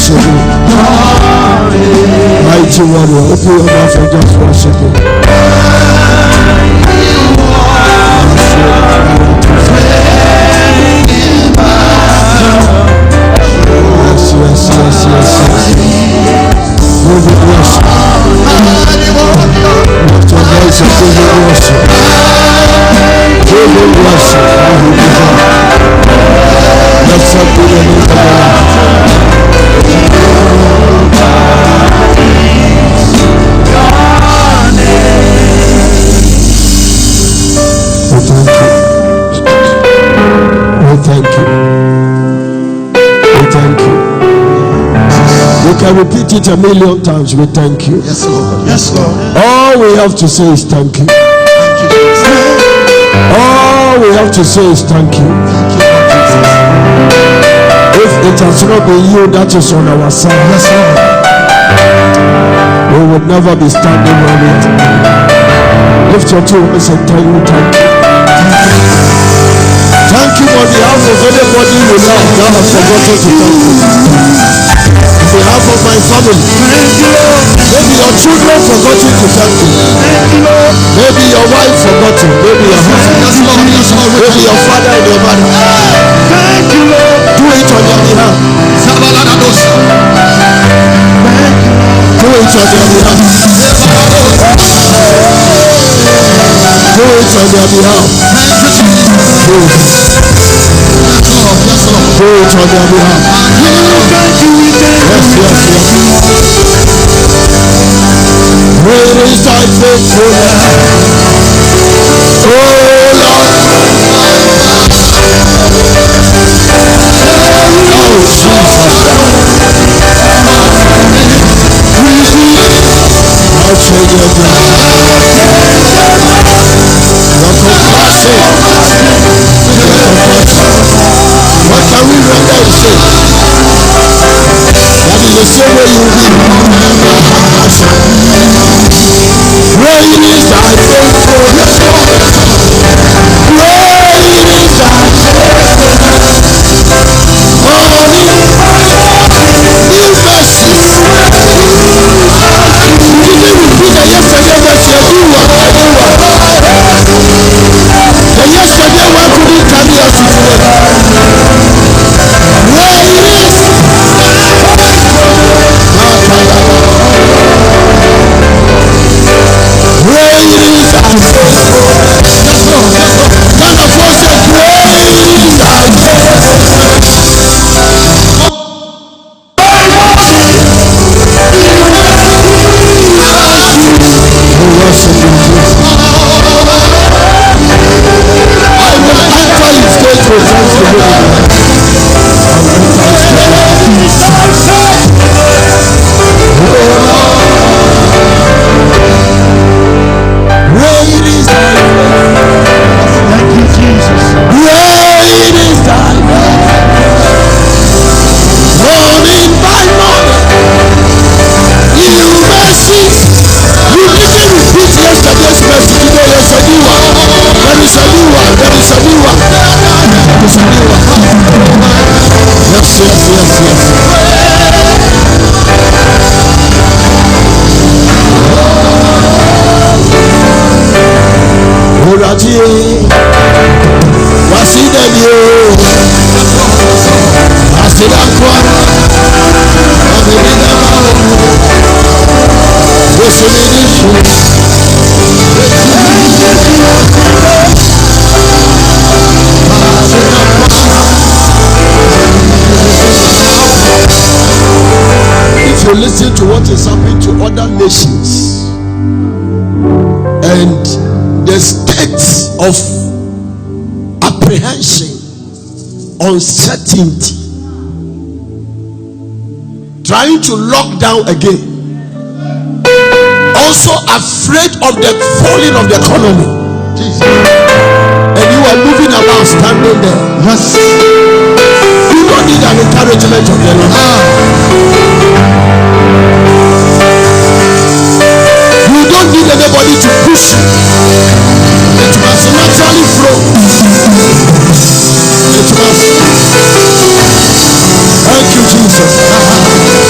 worship him. Mighty warrior, open your mouth and just worship him. Yes. Give it worship. Lift your voice and give it worship. Give it worship. Let's up to the name of the We thank you. We can repeat it 1,000,000 times. We thank you. Yes, Lord. Yes, Lord. All we have to say is thank you. Thank you, Jesus. All we have to say is thank you. Thank you, Jesus. If it has not been you that is on our side, Yes, Lord. we would never be standing where we are. Lift your two hands and tell you thank you. Thank you on behalf of anybody you love that has forgotten to thank you. On behalf of my family, Thank you, Lord. maybe your children forgotten to thank you. Thank you, Lord. Maybe your wife forgotten. Maybe your husband. Yes, Lord. Yes, Lord. Maybe your father and your mother. Thank you, Lord. Do it on their behalf. Sabaladadosa. Thank you, Lord. Do it on their behalf. Do it on their behalf. Thank you, Jesus. Do it. Yes, Lord. Yes, Lord. Do it on their behalf. Thank you. We thank you. Yes. Great is thy faithfulness, oh Lord. Oh Jesus. I'll change your blood. Your compassion. What can we render and say? That is the same way you will be. Great is thy faithfulness. Great is thy morning, new mercies. You didn't repeat the yesterday mercy. The yesterday one couldn't carry us to today. Great is listen to what is happening to other nations and the state of apprehension, uncertainty, trying to lock down again, also afraid of the falling of the economy. Jesus. And you are moving about standing there. Yes. You don't need an encouragement of the Lord. You don't need anybody to push you. It must naturally flow. It must. Thank you, Jesus.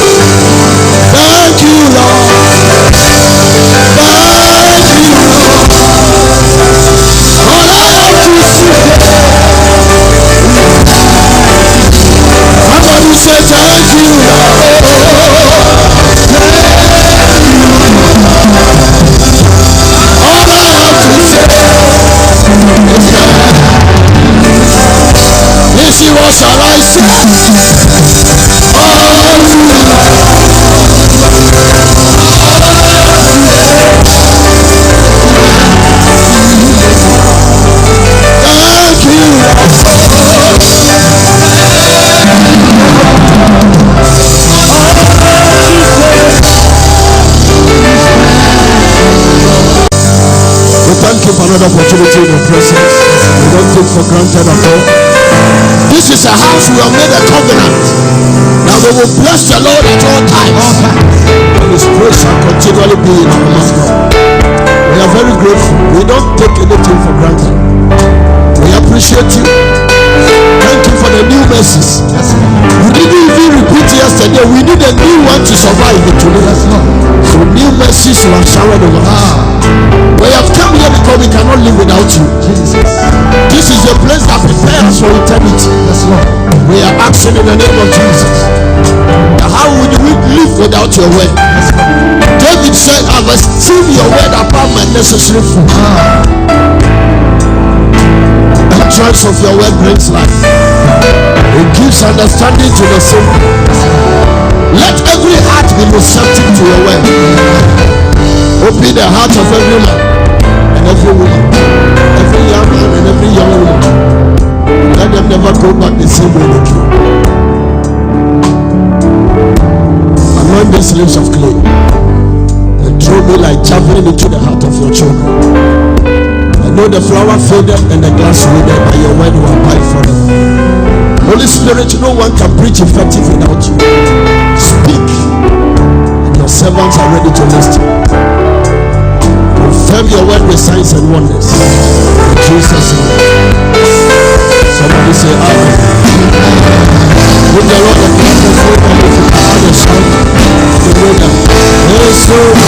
another opportunity in your presence. We don't take for granted at all. This is a house we have made a covenant. Now we will bless the Lord at all times. And His praise shall continually be in our mouth. We are very grateful. We don't take anything for granted. We appreciate you. Thank you for the new mercies. We didn't even repeat yesterday. We need a new one to survive it today. So new mercies were showered over us. We have come here because we cannot live without you. This is a place that prepares for eternity. We are asking in the name of Jesus. How would we live without your word? David said, I have esteemed your word above my necessary food. The choice of your word brings life. It gives understanding to the simple. Let every heart be receptive to your word. Open the heart of every man and every woman, every young man and every young woman. Let them never go back the same way they came. Anoint these lips of clay and throw me like javelin into the heart of your children. I know the flower faded and the glass withered, but your word will abide forever. Holy Spirit, no one can preach effective without you. Speak, and your servants are ready to listen. Confirm your word with signs and wonders. In Jesus' name. Somebody say amen. With the Lord of God, the Lord of the Father, Son, the Lord of the Son,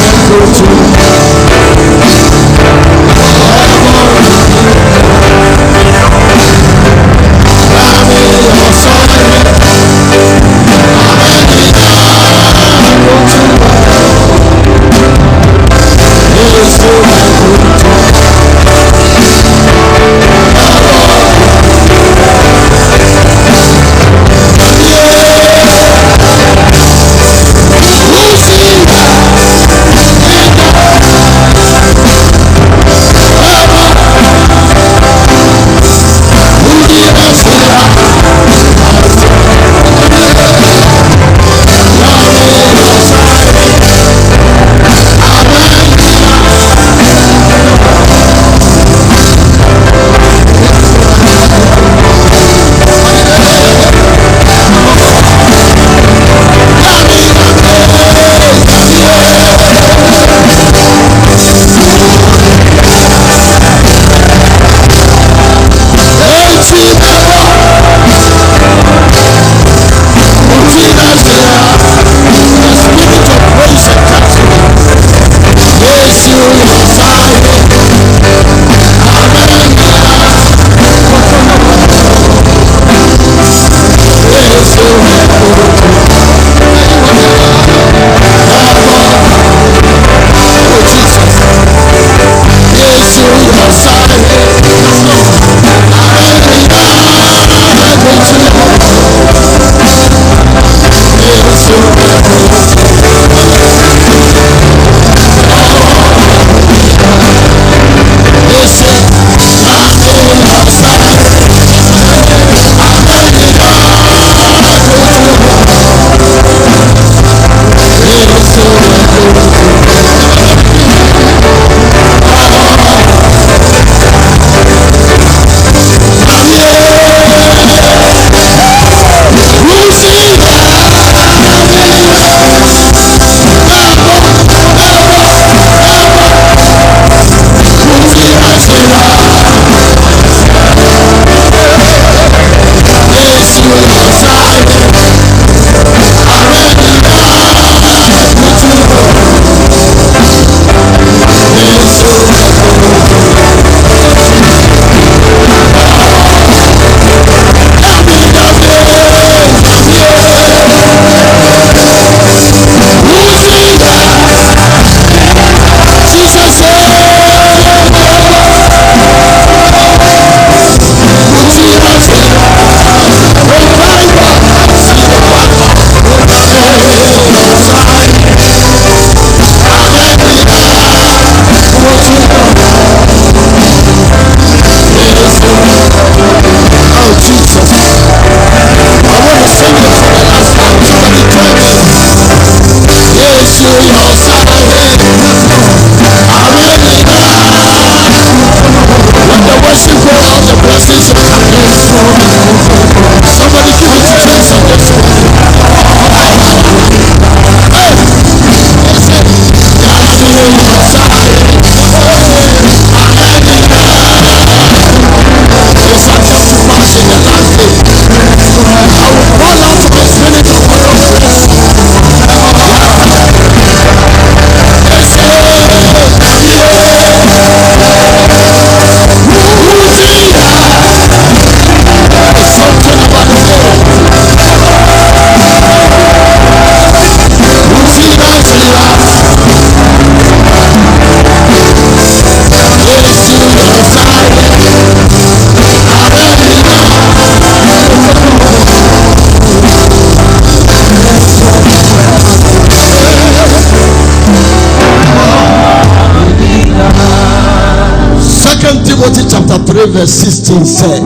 3 verse 16 said,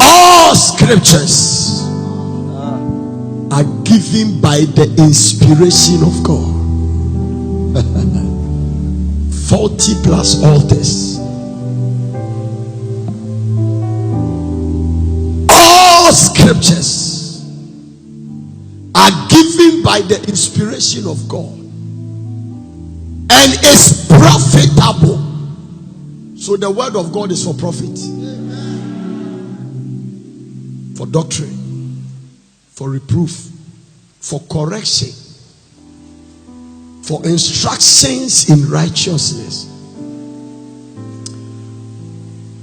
all scriptures are given by the inspiration of God. 40 plus altars. All scriptures are given by the inspiration of God and is profitable. So the word of God is for profit, for doctrine, for reproof, for correction, for instructions in righteousness.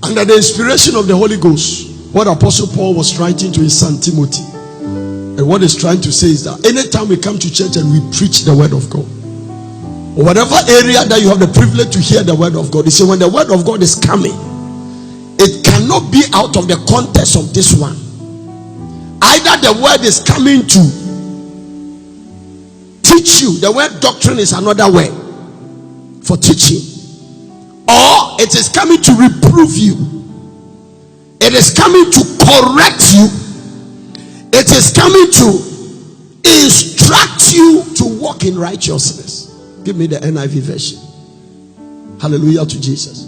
Under the inspiration of the Holy Ghost, what Apostle Paul was writing to his son Timothy, and what he's trying to say is that anytime we come to church and we preach the word of God, or whatever area that you have the privilege to hear the word of God, he said when the word of God is coming, it cannot be out of the context of this one. Either the word is coming to teach you, the word doctrine is another word for teaching, or it is coming to reprove you, it is coming to correct you, it is coming to instruct you to walk in righteousness. Give me the NIV version. Hallelujah to Jesus.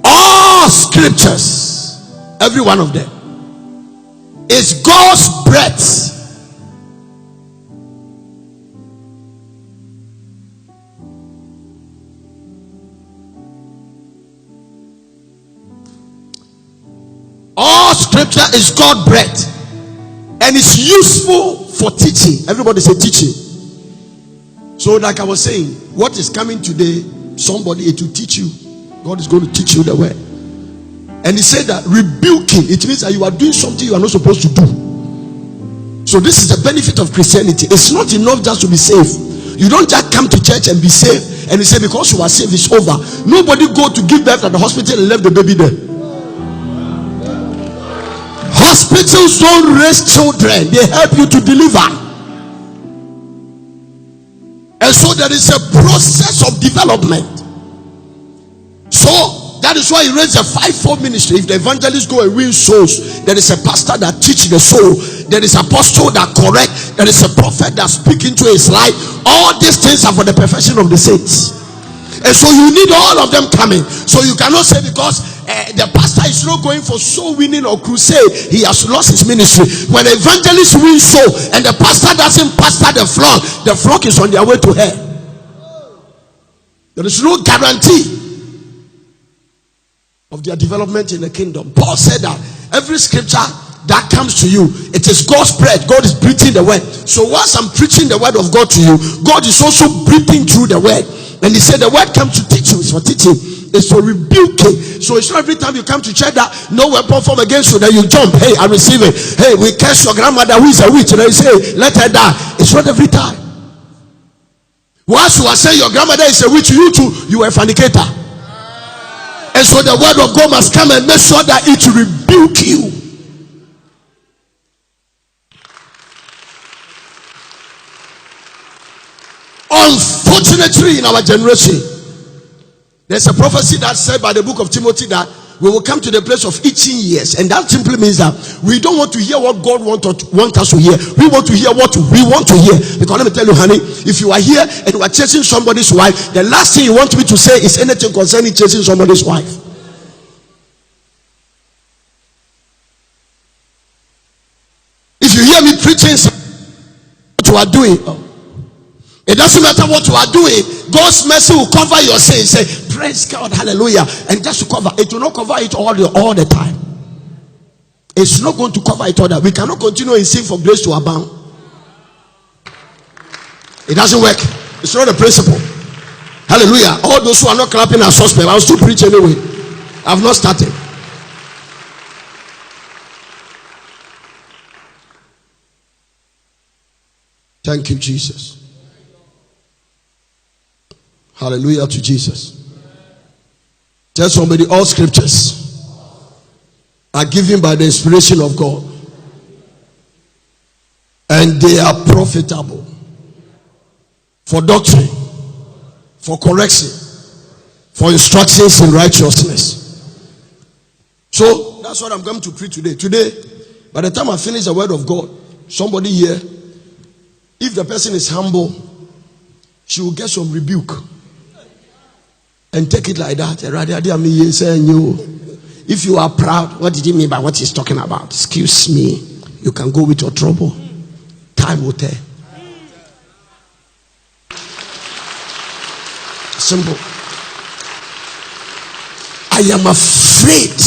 All scriptures, every one of them, is God's breath. All scripture is God's breath and it's useful for teaching. Everybody say teaching. So like I was saying, what is coming today, somebody it will teach you. God is going to teach you the word. And he said that rebuking, it means that you are doing something you are not supposed to do. So this is the benefit of Christianity. It's not enough just to be saved. You don't just come to church and be saved and you say because you are saved it's over. Nobody go to give birth at the hospital and left the baby there. Hospitals don't raise children, they help you to deliver. And so there is a process of development. So that is why he raised a 5-fold ministry. If the evangelists go and win souls, there is a pastor that teach the soul, there is an apostle that correct, there is a prophet that speak into his life. All these things are for the perfection of the saints. And so you need all of them coming. So you cannot say because the pastor is not going for soul winning or crusade, he has lost his ministry. When the evangelist wins soul and the pastor doesn't pastor the flock is on their way to hell. There is no guarantee of their development in the kingdom. Paul said that every scripture that comes to you, it is God's breath. God is breathing the word. So once I'm preaching the word of God to you, God is also breathing through the word. And he said the word comes to teach you. It's for teaching. It's for rebuking. So it's not every time you come to church that no weapon formed against you, then you jump. Hey, I receive it. Hey, we curse your grandmother who is a witch. And then you say, let her die. It's not every time. Once you are saying your grandmother is a witch, you too, you are a fornicator. And so the word of God must come and make sure that it rebuke you. Unfortunately, in our generation, there's a prophecy that said by the book of Timothy that we will come to the place of itching ears, and that simply means that we don't want to hear what God wants us to hear. We want to hear what we want to hear. Because let me tell you, honey, if you are here and you are chasing somebody's wife, the last thing you want me to say is anything concerning chasing somebody's wife. If you hear me preaching what you are doing, it doesn't matter what you are doing. God's mercy will cover your sins. Say, praise God, hallelujah. And just to cover, it will not cover it all the time. It's not going to cover it all that. We cannot continue in sin for grace to abound. It doesn't work. It's not a principle. Hallelujah. All those who are not clapping are suspect. I'll still preach anyway. I've not started. Thank you, Jesus. Hallelujah to Jesus. Tell somebody, all scriptures are given by the inspiration of God and they are profitable for doctrine, for correction, for instructions in righteousness. So that's what I'm going to preach today. Today, by the time I finish the word of God, somebody here, if the person is humble, she will get some rebuke and take it like that. If you are proud, what did he mean by what he's talking about? Excuse me, you can go with your trouble. Time will tell. Simple. I am afraid.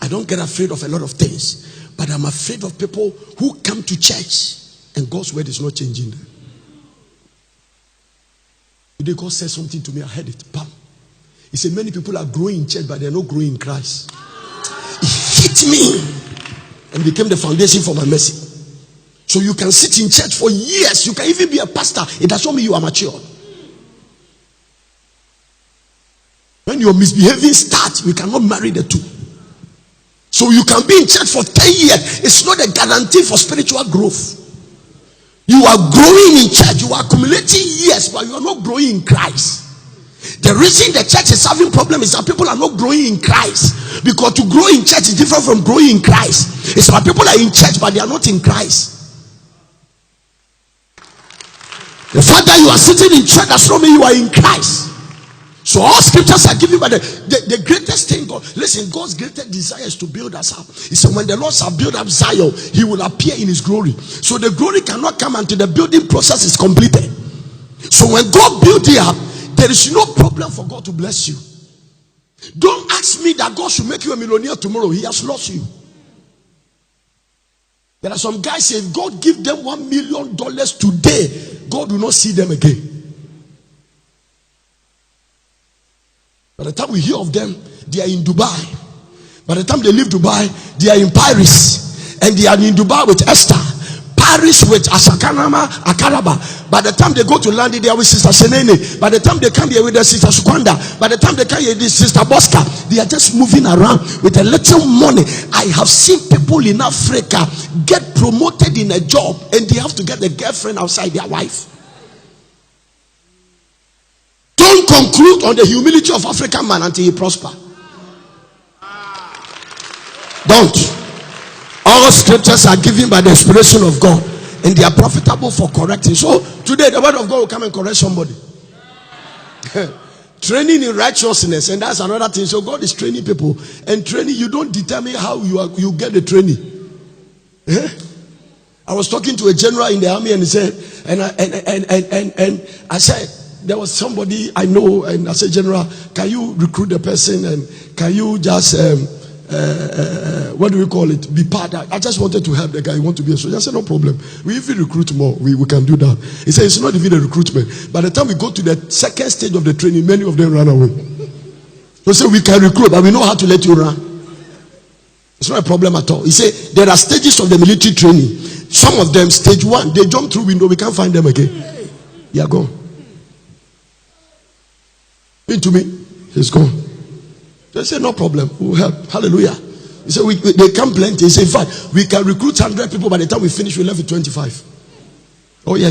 I don't get afraid of a lot of things, but I'm afraid of people who come to church and God's word is not changing them. Today God said something to me, I heard it. Bam. He said many people are growing in church, but they're not growing in Christ. It hit me and became the foundation for my message. So you can sit in church for years. You can even be a pastor. It does not mean you are mature. When your misbehaving starts, we cannot marry the two. So you can be in church for 10 years. It's not a guarantee for spiritual growth. You are growing in church. You are accumulating years, but you are not growing in Christ. The reason the church is having problems is that people are not growing in Christ. Because to grow in church is different from growing in Christ. It's that people are in church, but they are not in Christ. The fact that you are sitting in church does not mean you are in Christ. So all scriptures are given by the greatest thing. God, listen, God's greatest desire is to build us up. He said when the Lord shall build up Zion, he will appear in his glory. So the glory cannot come until the building process is completed. So when God builds it up, there is no problem for God to bless you. Don't ask me that God should make you a millionaire tomorrow. He has lost you. There are some guys say if God give them $1 million today, God will not see them again. By the time we hear of them, they are in Dubai. By the time they leave Dubai, they are in Paris. And they are in Dubai with Esther. Paris with Asakanama, Akaraba. By the time they go to land, they are with Sister Senene. By the time they come here with their Sister Sukwanda. By the time they come here with Sister Bosca. They are just moving around with a little money. I have seen people in Africa get promoted in a job and they have to get the girlfriend outside their wife. Don't conclude on the humility of African man until he prosper. Don't. All scriptures are given by the inspiration of God and they are profitable for correcting. So today the word of God will come and correct somebody. Training in righteousness, and that's another thing. So God is training people, and training, you don't determine how you get the training. I was talking to a general in the army and he said, and I said, there was somebody I know, and I said, General, can you recruit the person and can you just what do we call it? Be part. I just wanted to help the guy. He want to be a soldier. I said, no problem. We even recruit more. We can do that. He said, it's not even a recruitment. By the time we go to the second stage of the training, many of them run away. So say we can recruit, but we know how to let you run. It's not a problem at all. He said there are stages of the military training. Some of them, stage 1, they jump through window. We can't find them again. They are gone. Into me, he's gone. They say no problem, we'll help. Hallelujah. He said they come plenty. He said in fact we can recruit 100 people. By the time we finish we left with 25. Oh yeah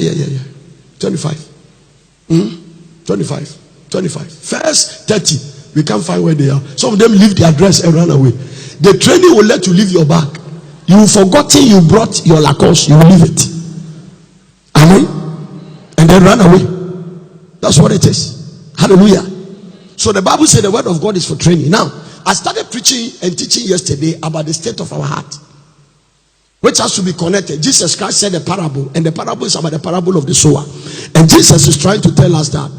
25. 25. First 30 we can't find where they are. Some of them leave the address and run away. The training will let you leave your bag. You forgotten you brought your Lacoste, you will leave it. Amen. And then run away. That's what it is. Hallelujah. So the Bible said the word of God is for training. Now, I started preaching and teaching yesterday about the state of our heart, which has to be connected. Jesus Christ said a parable, and the parable is about the parable of the sower. And Jesus is trying to tell us that.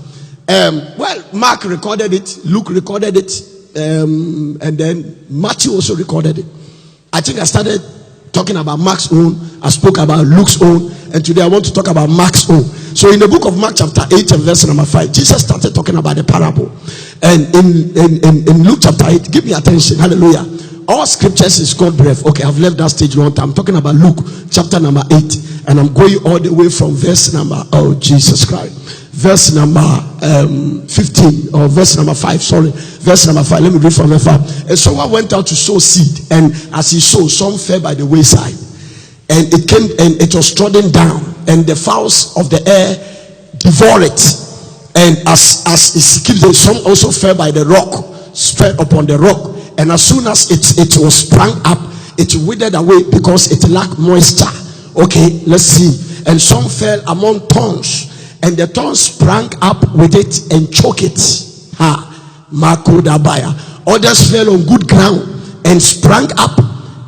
Mark recorded it, Luke recorded it, and then Matthew also recorded it. I think I started talking about Mark's own. I spoke about Luke's own, and today I want to talk about Mark's own. So in the book of Mark chapter 8 and verse number 5, Jesus started talking about the parable. And in Luke chapter 8, give me attention, hallelujah. All scriptures is God breath. Okay, I've left that stage long time. I'm talking about Luke chapter number 8, and I'm going all the way from verse number, oh Jesus Christ, verse number 15 or verse number 5, sorry, verse number 5. Let me read from verse 5. And someone went out to sow seed, and as he sowed, some fell by the wayside, and it came and it was trodden down, and the fowls of the air devoured it. And as it keeps the some also fell by the rock, spread upon the rock, and as soon as it was sprang up, it withered away because it lacked moisture. Okay, let's see. And some fell among thorns, and the thorns sprang up with it and choked it. Others fell on good ground and sprang up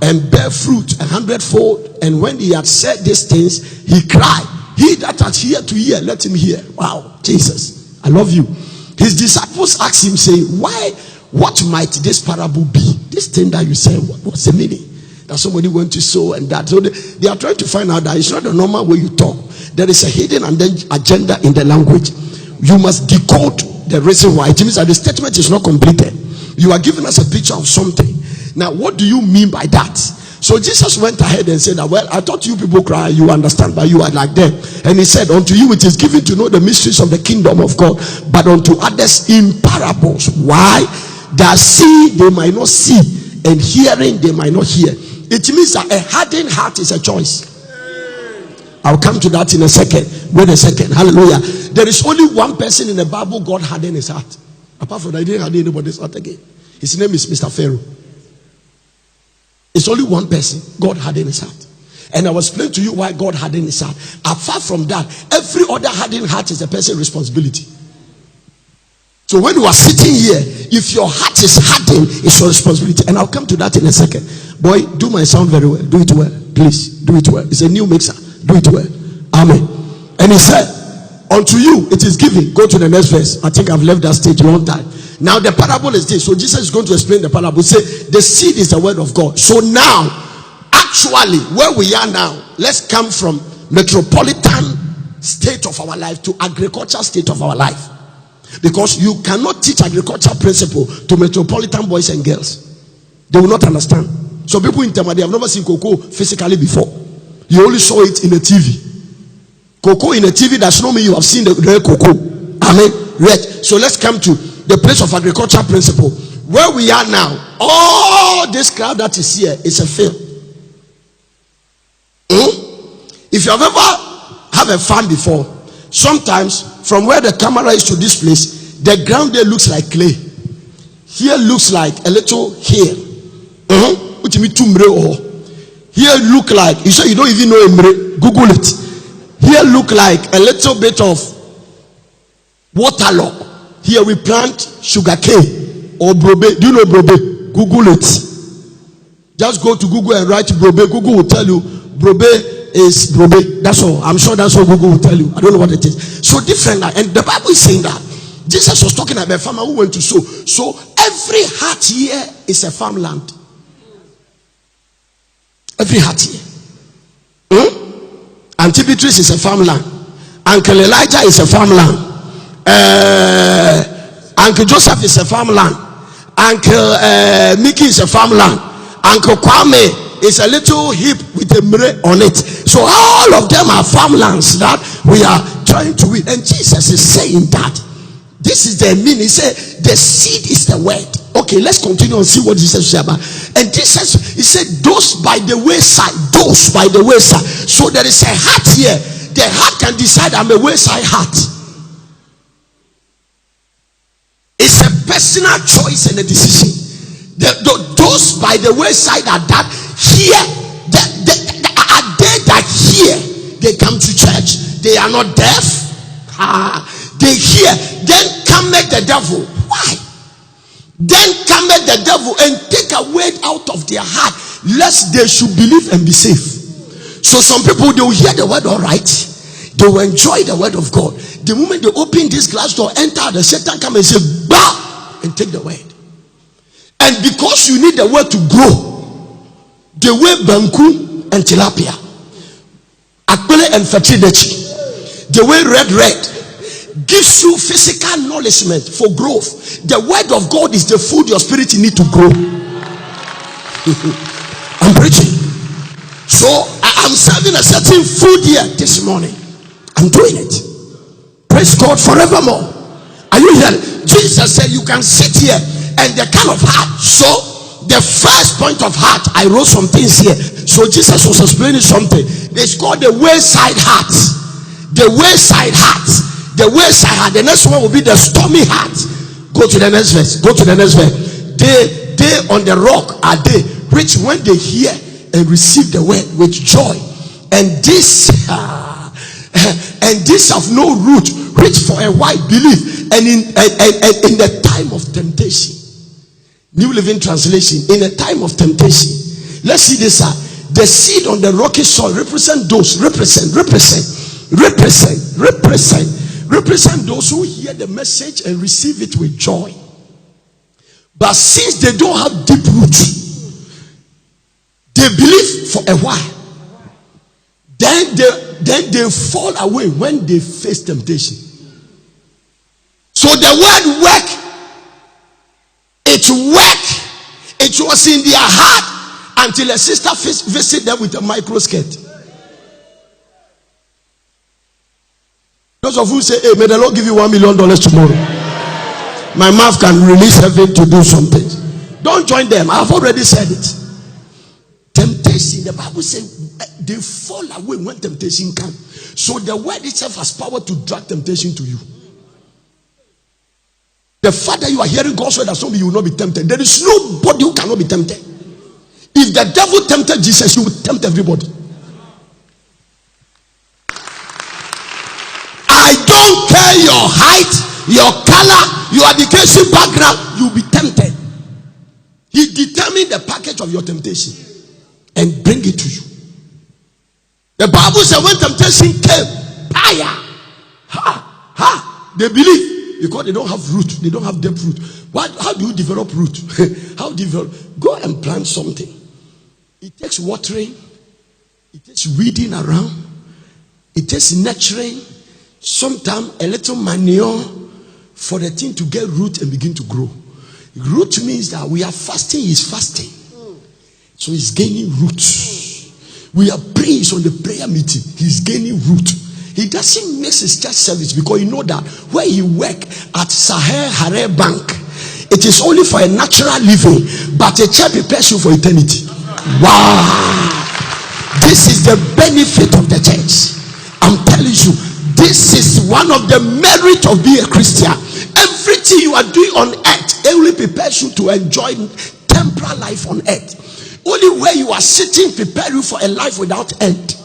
and bare fruit 100-fold. And when he had said these things, he cried, "He that hath ear to hear, let him hear." Wow, Jesus, I love you. His disciples asked him, say, what might this parable be? This thing that you say, what's the meaning? That somebody went to sow and that. So they are trying to find out that it's not the normal way you talk. There is a hidden agenda in the language. You must decode the reason why. It means that the statement is not completed. You are giving us a picture of something. Now, what do you mean by that? So Jesus went ahead and said that, well, I thought you people cry, you understand, but you are like them. And he said, unto you it is given to know the mysteries of the kingdom of God, but unto others in parables. Why? That see they might not see, and hearing they might not hear. It means that a hardened heart is a choice. I'll come to that in a second. Wait a second. Hallelujah. There is only one person in the Bible God hardened his heart. Apart from that, he didn't harden anybody's heart again. His name is Mr. Pharaoh. It's only one person God hardened his heart. And I will explain to you why God hardened his heart. Apart from that, every other hardened heart is a person's responsibility. So when you are sitting here, if your heart is hardened, it's your responsibility. And I'll come to that in a second. Boy, do my sound very well. Do it well. Please, do it well. It's a new mixer. Do it well. Amen. And he said, unto you it is given. Go to the next verse. I think I've left that stage a long time. Now the parable is this. So Jesus is going to explain the parable. Say, the seed is the word of God. So now, actually, where we are now, let's come from metropolitan state of our life to agricultural state of our life. Because you cannot teach agricultural principle to metropolitan boys and girls. They will not understand. So people in Tema, they have never seen cocoa physically before. You only saw it in a TV. Cocoa in a TV does not mean you have seen the real cocoa. Amen. Right. So let's come to the place of agricultural principle. Where we are now, all this crowd that is here is a film. If you have ever have a farm before, sometimes from where the camera is to this place, the ground there looks like clay. Here looks like a little hill. Here look like, you say you don't even know Emre, Google it. Here look like a little bit of waterlogged. Here we plant sugarcane or brobe. Do you know brobe? Google it. Just go to Google and write brobe. Google will tell you brobe is brobe. That's all. I'm sure that's what Google will tell you. I don't know what it is. So different. And the Bible is saying that Jesus was talking about a farmer who went to sow. So every heart here is a farmland. Every heart here. Auntie Beatrice is a farmland. Uncle Elijah is a farmland. Uncle Joseph is a farmland. Uncle Mickey is a farmland. Uncle Kwame is a little heap with a mre on it. So all of them are farmlands that we are trying to win. And Jesus is saying that this is the meaning. He said the seed is the word. Okay, let's continue and see what Jesus said about. And Jesus, he said, those by the wayside, those by the wayside. So there is a heart here. The heart can decide I'm a wayside heart. It's a personal choice and a decision. Those by the wayside are that here, are they that hear, they come to church, they are not deaf. They hear, then cometh the devil. Why? Then cometh the devil and take a word out of their heart, lest they should believe and be saved. So some people, they will hear the word all right. They will enjoy the word of God. The moment they open this glass door, enter, the Satan come and say, bah, and take the word. And because you need the word to grow, the way banku and tilapia, akpele and fertility, the way red gives you physical nourishment for growth. The word of God is the food your spirit need to grow. I'm preaching. So I'm serving a certain food here this morning. I'm doing it. Praise God forevermore. Are you hearing? Jesus said you can sit here and the kind of heart. So the first point of heart, I wrote some things here. So Jesus was explaining something. It's called the wayside heart. The wayside heart the wayside heart. The next one will be the stormy heart. Go to the next verse. Go to the next verse. They on the rock are they which when they hear and receive the word with joy, and this have no root, which for a while believe, and in the time of temptation. New Living Translation, in a time of temptation. Let's see this. The seed on the rocky soil represent those represent those who hear the message and receive it with joy. But since they don't have deep roots, they believe for a while. Then they fall away when they face temptation. So the word work, it worked. It was in their heart until a sister visited them with a micro skirt. Those of you say, hey, may the Lord give you $1 million tomorrow. My mouth can release heaven to do something. Don't join them. I've already said it. Temptation, the Bible says they fall away when temptation comes. So the word itself has power to drag temptation to you. The fact that you are hearing God's word, that some of you will not be tempted. There is nobody who cannot be tempted. If the devil tempted Jesus, he will tempt everybody. I don't care your height, your color, your education background, you'll be tempted. He determined the package of your temptation and bring it to you. The Bible said when temptation came, they believe because they don't have root, they don't have depth root. How do you develop root? Go and plant something. It takes watering, it takes weeding around, it takes nurturing, sometimes a little manure for the thing to get root and begin to grow. Root means that we are fasting, he's fasting. So he's gaining roots. We are praying on the prayer meeting, he's gaining root. He doesn't miss his church service because you know that where he work at Sahel Harare Bank, it is only for a natural living, but a church prepares you for eternity. Wow, this is the benefit of the church. I'm telling you, this is one of the merits of being a Christian. Everything you are doing on earth, it only prepares you to enjoy temporal life on earth. Only where you are sitting prepare you for a life without end.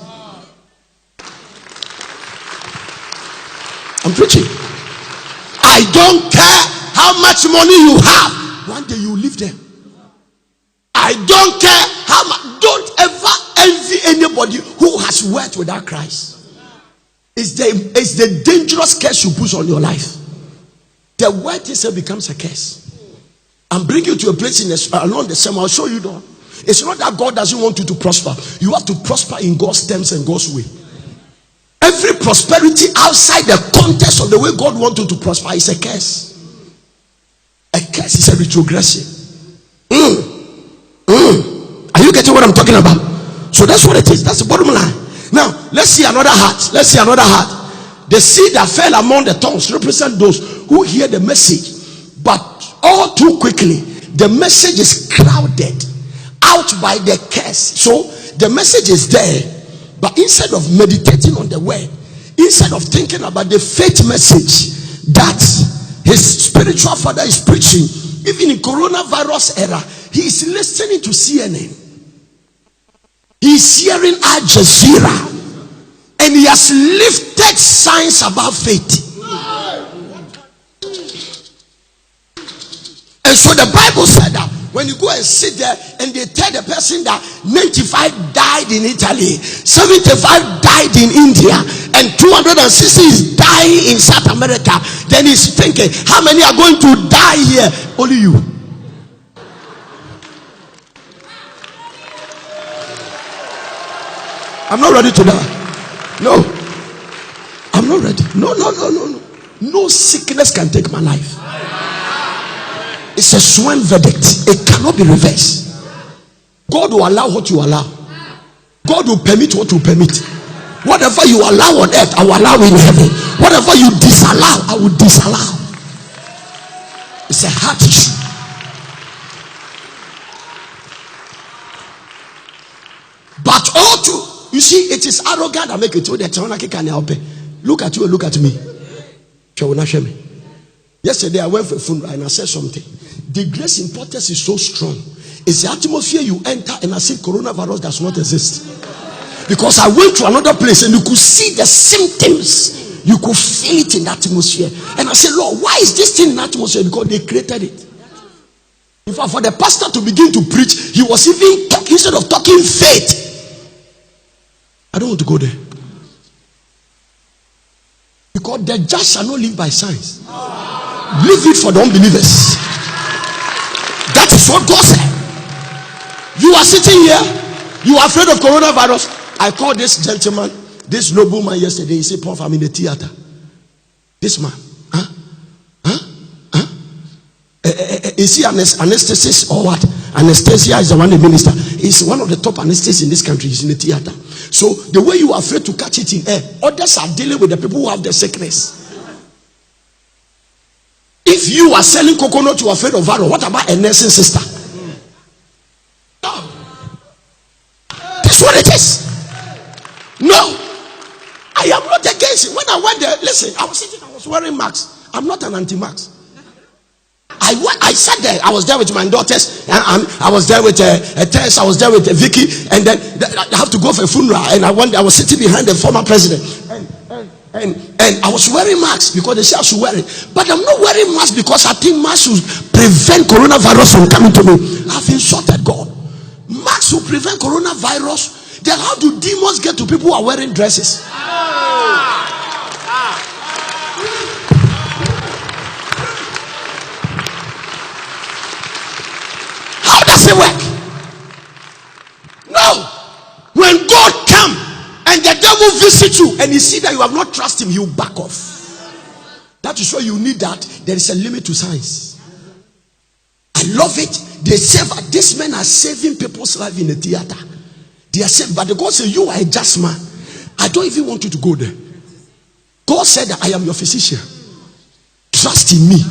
I'm preaching. I don't care how much money you have, one day you will leave them. I don't care how much. Don't ever envy anybody who has worked without Christ. It's the dangerous curse you put on your life. The word itself becomes a curse. I'm bringing you to a place along the same. I'll show you though. It's not that God doesn't want you to prosper. You have to prosper in God's terms and God's way. Every prosperity outside the context of the way God wants you to prosper is a curse. A curse is a retrogression. Are you getting what I'm talking about? So that's what it is. That's the bottom line. Now, let's see another heart. Let's see another heart. The seed that fell among the thorns represent those who hear the message, but all too quickly, the message is crowded out by the curse. So, the message is there, but instead of meditating on the word, instead of thinking about the faith message that his spiritual father is preaching, even in coronavirus era, he is listening to CNN. He's hearing Al Jazeera, and he has lifted signs about faith. And so the Bible said that when you go and sit there and they tell the person that 95 died in Italy, 75 died in India, and 260 is dying in South America, then he's thinking, how many are going to die here? Only you. I'm not ready to die. No. I'm not ready. No. No sickness can take my life. It's a sworn verdict. It cannot be reversed. God will allow what you allow. God will permit what you permit. Whatever you allow on earth, I will allow in heaven. Whatever you disallow, I will disallow. It's a heart issue. But all to, you see, it is arrogant. I make it to the look at you and look at me. Yesterday I went for a funeral and I said something. The grace importance is so strong. It's the atmosphere you enter, and I said coronavirus does not exist. Because I went to another place and you could see the symptoms. You could feel it in the atmosphere. And I said, Lord, why is this thing in the atmosphere? Because they created it. In fact, for the pastor to begin to preach, he was even talking, instead of talking faith. I don't want to go there. Because the just shall not live by signs. Leave it for the unbelievers. That is what God said. You are sitting here, you are afraid of coronavirus. I called this gentleman, this nobleman yesterday. He said, Prof, I'm in the theater. This man, is he an anesthetist or what? Anesthesia is the one the minister. He's one of the top anesthetists in this country. He's in the theater. So the way you are afraid to catch it in air, others are dealing with the people who have the sickness. If you are selling coconut, you are afraid of virus. What about a nursing sister? No. That's what it is. No. I am not against it. When I went there, listen, I was wearing masks. I'm not an anti-mask. I sat there. I was there with my daughters, and I was there with Tess. I was there with Vicky, and then I have to go for a funeral. And I was sitting behind the former president, and I was wearing masks because they said I should wear it. But I'm not wearing masks because I think masks will prevent coronavirus from coming to me. I've insulted God. Masks will prevent coronavirus. Then how do demons get to people who are wearing dresses? How does it work? No. When God comes and the devil visits you and he see that you have not trusted him, he will back off. That is why you need that. There is a limit to science. I love it. They say that these men are saving people's life in the theater. They are saved, but the God said, you are a just man. I don't even want you to go there. God said that I am your physician. Trust in me.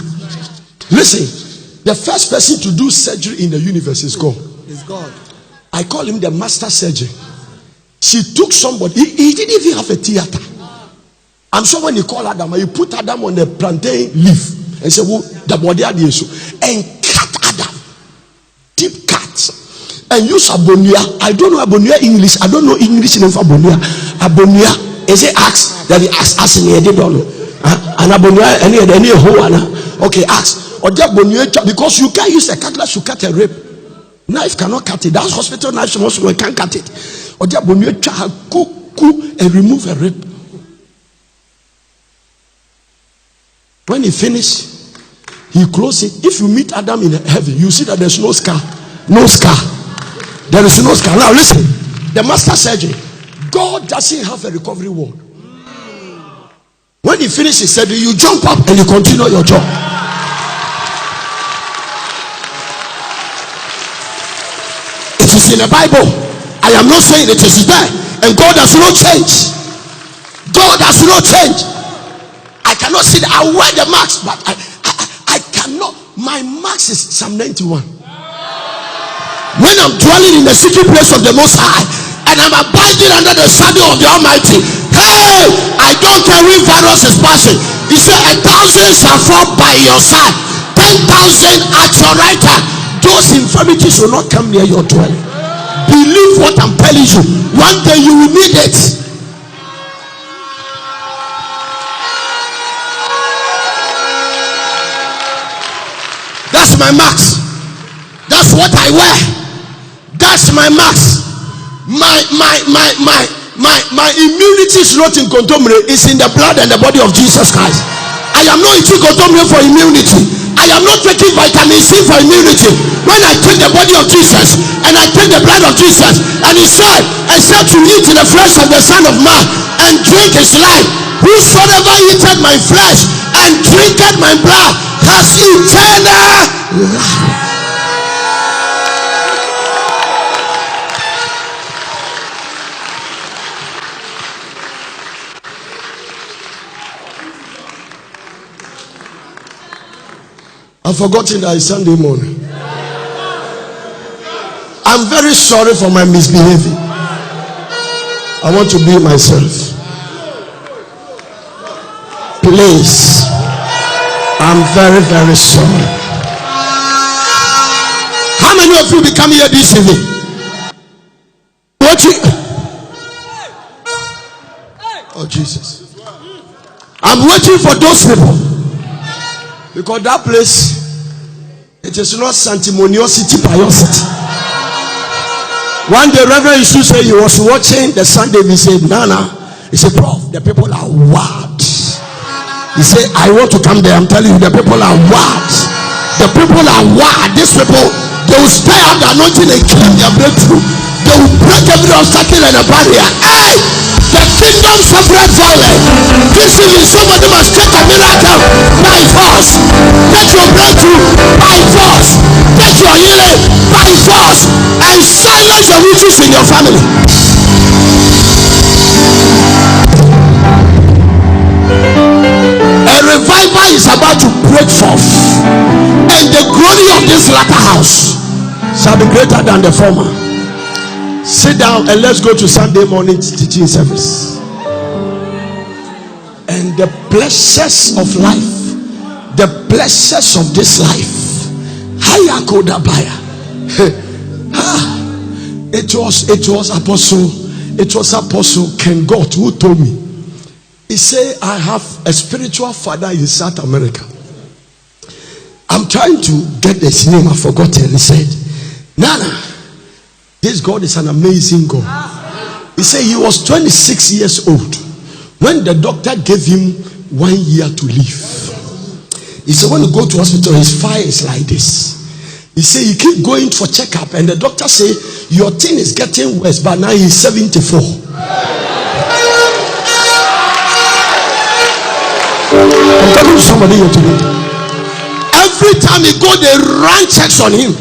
Listen. The first person to do surgery in the universe is God. It's God. I call him the master surgeon. She took somebody. He didn't even have a theater. I'm sure when he called Adam, he put Adam on the plantain leaf and said, well, the body are the issue. And cut Adam. Deep cut. And use abonia. I don't know abonia English. I don't know English name for abonia. Abonia. Is it axe? That he asked in the don't know. And abonia, any hole. Okay, axe. Or because you can't use a cutlass to cut a rib. Knife cannot cut it. That's hospital knife, you can't cut it. Or and remove a rib. When he finished, he closed it. If you meet Adam in heaven, you see that there's no scar. No scar. There is no scar. Now listen, the master surgeon, God doesn't have a recovery ward. When he finished his surgery, you jump up and you continue your job. It is in the Bible. I am not saying it is there. And God does not change. God does not change. I cannot see that. I wear the mask, but I cannot. My mask is Psalm 91. When I'm dwelling in the secret place of the Most High and I'm abiding under the shadow of the Almighty, hey, I don't care if virus is passing. He said 1,000 shall fall by your side, 10,000 at your right hand. Those infirmities will not come near your dwelling. Believe what I'm telling you. One day you will need it. That's my mask. That's what I wear. That's my mask. My immunity is not in condomre. It's in the blood and the body of Jesus Christ. I am not eating condomre for immunity. I am not taking vitamin C for immunity. When I take the body of Jesus and I take the blood of Jesus, and he said, except you eat the flesh of the Son of Man and drink his life, whosoever eateth my flesh and drinketh my blood has eternal life. I've forgotten that it's Sunday morning. I'm very sorry for my misbehavior. I want to be myself. Please. I'm very, very sorry. How many of you become here this evening? What you? Oh Jesus! I'm waiting for those people because that place, it is not sanctimoniosity, piosity. One day, Reverend Yusuf said he was watching the Sunday. He said, "Nana," he said, "Prof, the people are wild." He said, "I want to come there. I'm telling you, the people are wild. The people are wild. These people, they will stir up the anointing and claim their breakthrough. They will break every obstacle and a barrier. Hey, the kingdom suffered violence. This evening, somebody must take a miracle by force. Get your breakthrough by force. Get your healing by force. And silence the witches in your family." A revival is about to break forth, and the glory of this latter house shall be greater than the former. Sit down and let's go to Sunday morning teaching service. And the pleasures of life, the pleasures of this life, it was Apostle Ken Gott who told me. He said, "I have a spiritual father in South America. I'm trying to get his name, I've forgotten." He said, "Nana, this God is an amazing God." He said he was 26 years old when the doctor gave him 1 year to live. He said, when you go to hospital, his fire is like this. He said he keep going for checkup, and the doctor say your thing is getting worse, but now he's 74. I'm talking to somebody here today. Every time he go, they run checks on him.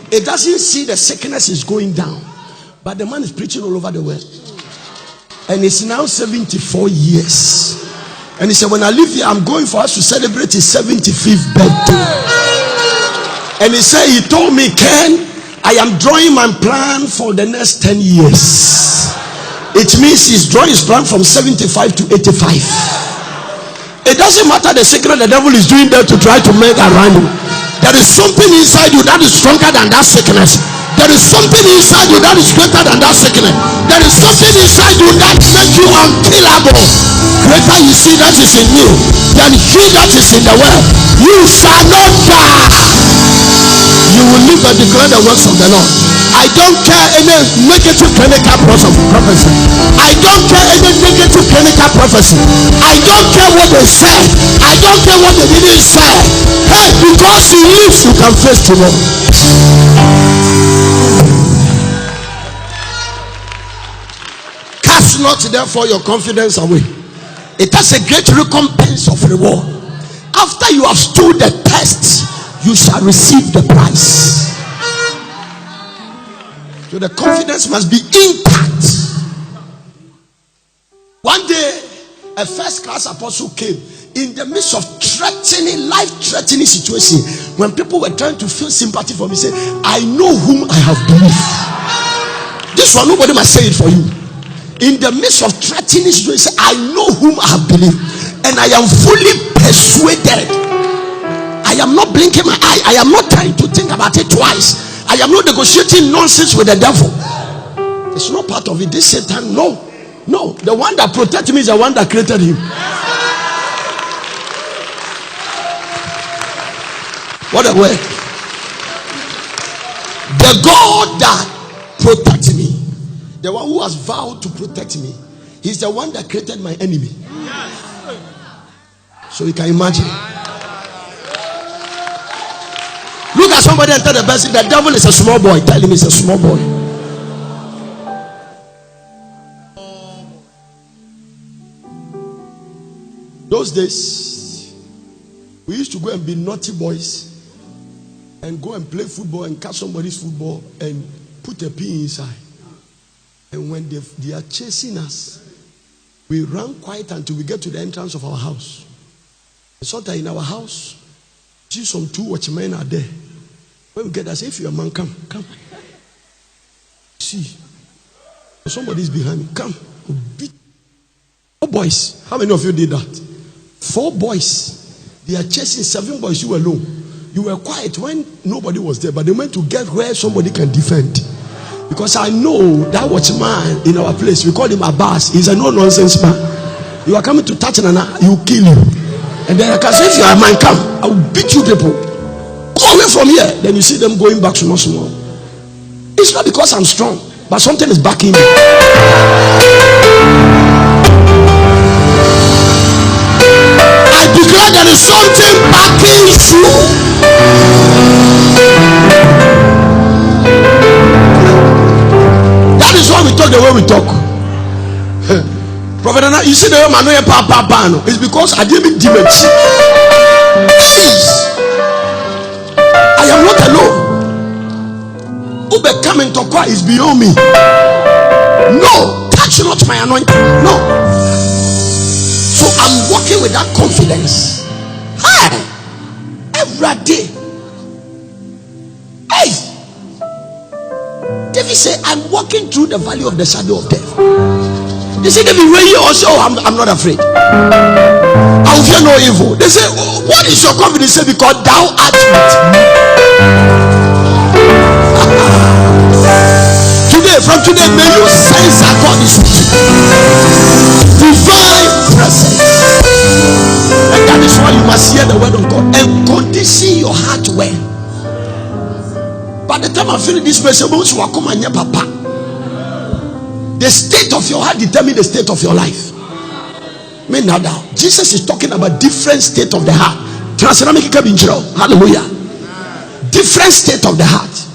It doesn't see the sickness is going down, but the man is preaching all over the world, and it's now 74 years. And he said, when I leave here, I'm going for us to celebrate his 75th birthday. And he said, he told me, "Ken, I am drawing my plan for the next 10 years. It means he's drawing his plan from 75 to 85. It doesn't matter the secret the devil is doing there to try to make around you. There is something inside you that is stronger than that sickness. There is something inside you that is greater than that sickness. There is something inside you that makes you unkillable. Greater you see that is in you than he that is in the world. You shall not die. You will live and declare the works of the Lord. I don't care any negative clinical prophecy. I don't care any negative clinical prophecy. I don't care what they say. I don't care what they didn't say. Hey, because he lives, you can face tomorrow. Cast not therefore your confidence away. It has a great recompense of reward. After you have stood the test, you shall receive the prize. So the confidence must be intact. One day, a first class apostle came in the midst of threatening, life-threatening situation. When people were trying to feel sympathy for me, he said, "I know whom I have believed." This one, nobody must say it for you. In the midst of threatening situation, "I know whom I have believed, and I am fully persuaded." I am not blinking my eye. I am not trying to think about it twice. I am not negotiating nonsense with the devil. It's not part of it. This Satan, no. The one that protects me is the one that created him. What a word. The God that protects me, the one who has vowed to protect me, he's the one that created my enemy. So you can imagine. Look at somebody and tell the person, the devil is a small boy. Tell him he's a small boy. Those days, we used to go and be naughty boys and go and play football and catch somebody's football and put a pin inside. And when they are chasing us, we run quiet until we get to the entrance of our house. And so that in our house, see some 2 watchmen are there. When we get there, say, "If you're a man, come. See, somebody's behind me. Come. Beat. 4 boys. How many of you did that? 4 boys. They are chasing 7 boys. You alone. You were quiet when nobody was there, but they went to get where somebody can defend. Because I know that watchman in our place, we call him Abbas. He's a no-nonsense man. You are coming to touch Nana, he will kill you. And then I can say, if you are mine, come, I will beat you people. Go away from here. Then you see them going back small. It's not because I'm strong, but something is backing me. I declare there is something backing you. That is why we talk the way we talk. Prophet Nana, you see the way I know your papa. It's because I didn't diminish. I am not alone. Who becoming to Christ is beyond me. No, touch not my anointing. No. So I'm walking with that confidence. Hi, every day. Hey, David said, I'm walking through the valley of the shadow of death. They say, David, where you also? I'm not afraid. I will fear no evil. They say, oh, what is your confidence? Say, because thou art with me. From today, may you sense that God is with you. Divine presence. And that is why you must hear the word of God and condition your heart well. By the time I finish this message, papa. The state of your heart determines the state of your life. Jesus is talking about different state of the heart. Hallelujah. Different state of the heart.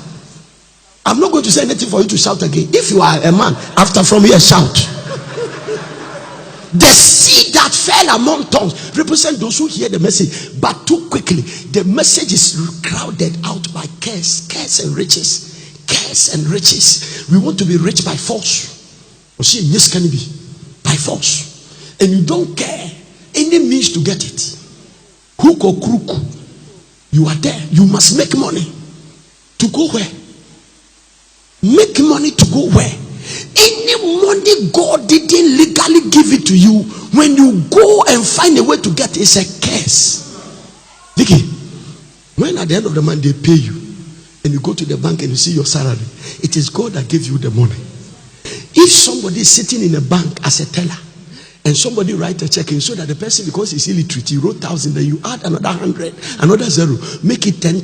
I'm not going to say anything for you to shout again. If you are a man, after from here, shout. The seed that fell among thorns represent those who hear the message, but too quickly the message is crowded out by curse and riches. Curse and riches. We want to be rich by force. Yes, can it be? By force. And you don't care any means to get it. Hook or crook, you are there. You must make money. To go where? Make money to go where? Any money God didn't legally give it to you, when you go and find a way to get it, it's a curse. Vicky, when at the end of the month they pay you and you go to the bank and you see your salary, it is God that gave you the money. If somebody is sitting in a bank as a teller and somebody write a check and so that the person, because he's illiterate, he wrote 1,000, then you add another 100, another 0, make it 10,000,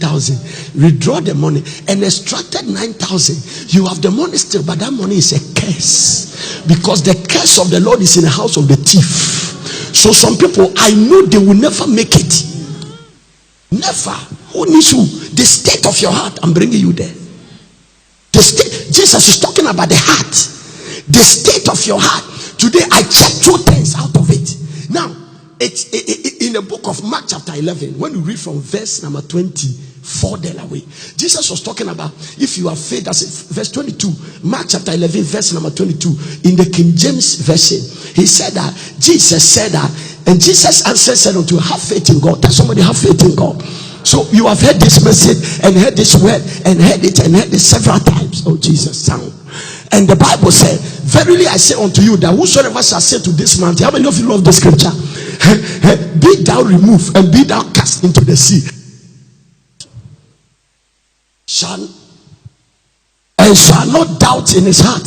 withdraw the money and extracted 9,000. You have the money still, but that money is a curse, because the curse of the Lord is in the house of the thief. So some people, I know they will never make it. Never. Who needs who? The state of your heart. I'm bringing you there. The state. Jesus is talking about the heart. The state of your heart. Today I checked 2 things out of it. Now, it's in the book of Mark chapter 11. When you read from verse number 24 there away, Jesus was talking about if you have faith. That's it, verse 22. Mark chapter 11, verse number 22. In the King James version, he said that Jesus said that, and Jesus answered, said unto you, have faith in God. Tell somebody, have faith in God. So you have heard this message and heard this word and heard it several times. Oh, Jesus, sound. And the Bible said, verily I say unto you that whosoever shall say to this mountain, how many of you love the scripture? Be thou removed and be thou cast into the sea. Shall not doubt in his heart,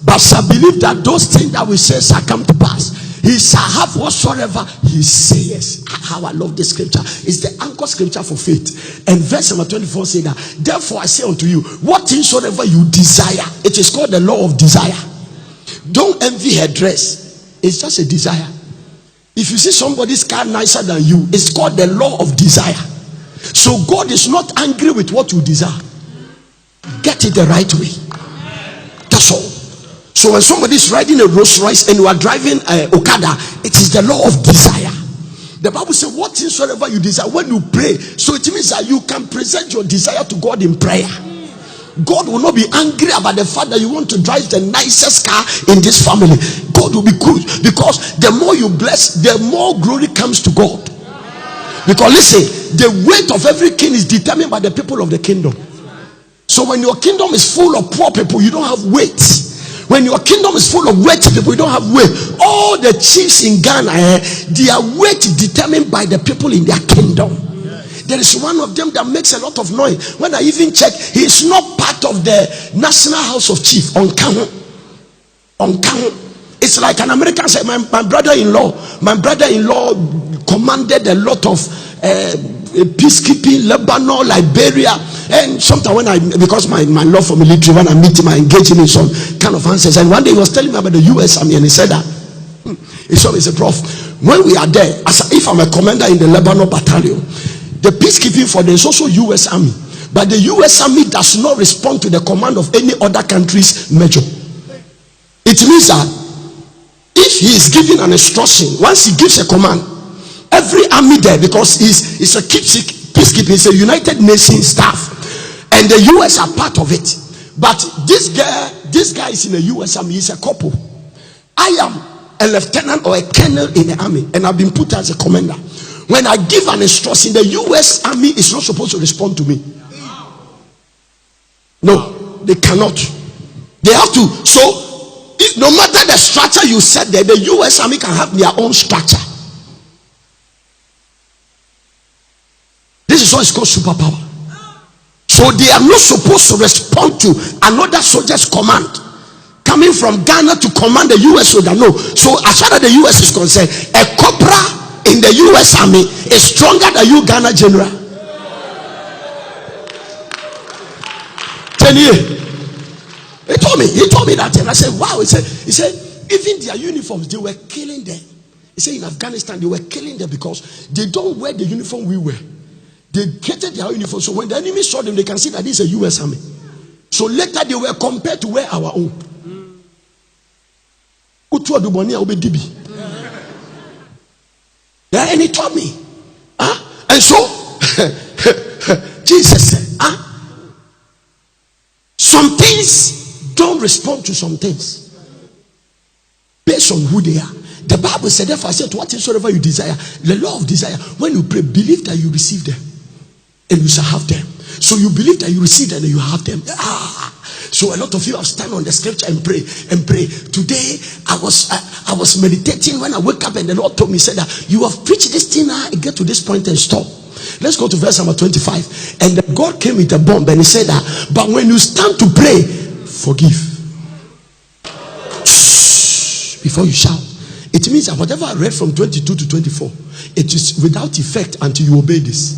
but shall believe that those things that we say shall come to pass. He shall have whatsoever he says. How I love this scripture. It's the anchor scripture for faith. And verse number 24 says that, therefore I say unto you, what things soever you desire. It is called the law of desire. Don't envy her dress. It's just a desire. If you see somebody's car nicer than you, it's called the law of desire. So God is not angry with what you desire. Get it the right way. That's all. So when somebody is riding a Rolls Royce and you are driving Okada, it is the law of desire. The Bible says, what things soever you desire when you pray. So it means that you can present your desire to God in prayer. God will not be angry about the fact that you want to drive the nicest car in this family. God will be good, because the more you bless, the more glory comes to God. Because listen, the weight of every king is determined by the people of the kingdom. So when your kingdom is full of poor people, you don't have weight. When your kingdom is full of weighty people, you don't have weight. All the chiefs in Ghana, their weight determined by the people in their kingdom. There is one of them that makes a lot of noise. When I even check, he is not part of the National House of Chiefs. On Kano. It's like an American said, my brother-in-law commanded a lot of peacekeeping, Lebanon, Liberia, and sometimes because my love for military, when I meet him, I engage him in some kind of answers. And one day he was telling me about the US Army, and he said that he said, Prof, when we are there, as if I'm a commander in the Lebanon battalion, the peacekeeping for there is also US Army, but the US Army does not respond to the command of any other country's major. It means that if he is giving an instruction, once he gives a command, every army there, because it's a peacekeeping, it's a United Nations staff, and the US are part of it. But this guy is in the US Army. He's a couple. I am a lieutenant or a colonel in the army, and I've been put as a commander. When I give an instruction, the US Army is not supposed to respond to me. No, they cannot. They have to. So no matter the structure you set there, the US Army can have their own structure. This is what is called superpower. So they are not supposed to respond to another soldier's command coming from Ghana to command the US soldier. No. So as far as the US is concerned, a corporal in the US Army is stronger than you, Ghana general. 10 years. He told me that, and I said, wow. He said, even their uniforms, they were killing them. He said in Afghanistan, they were killing them because they don't wear the uniform we wear. They created their uniform, so when the enemy saw them, they can see that this is a US Army. So later they were compared to wear our own. Yeah, and he told me. And so Jesus said, some things don't respond to some things based on who they are. The Bible said, therefore I said, whatsoever you desire, the law of desire, when you pray, believe that you receive them and you shall have them. So you believe that you receive them and you have them. So a lot of you have stand on the scripture and pray. Today I was meditating when I woke up, and the Lord told me, said that you have preached this thing now, and get to this point and stop. Let's go to verse number 25. And then God came with a bomb, and he said that, but when you stand to pray, forgive before you shout. It means that whatever I read from 22 to 24, it is without effect until you obey this.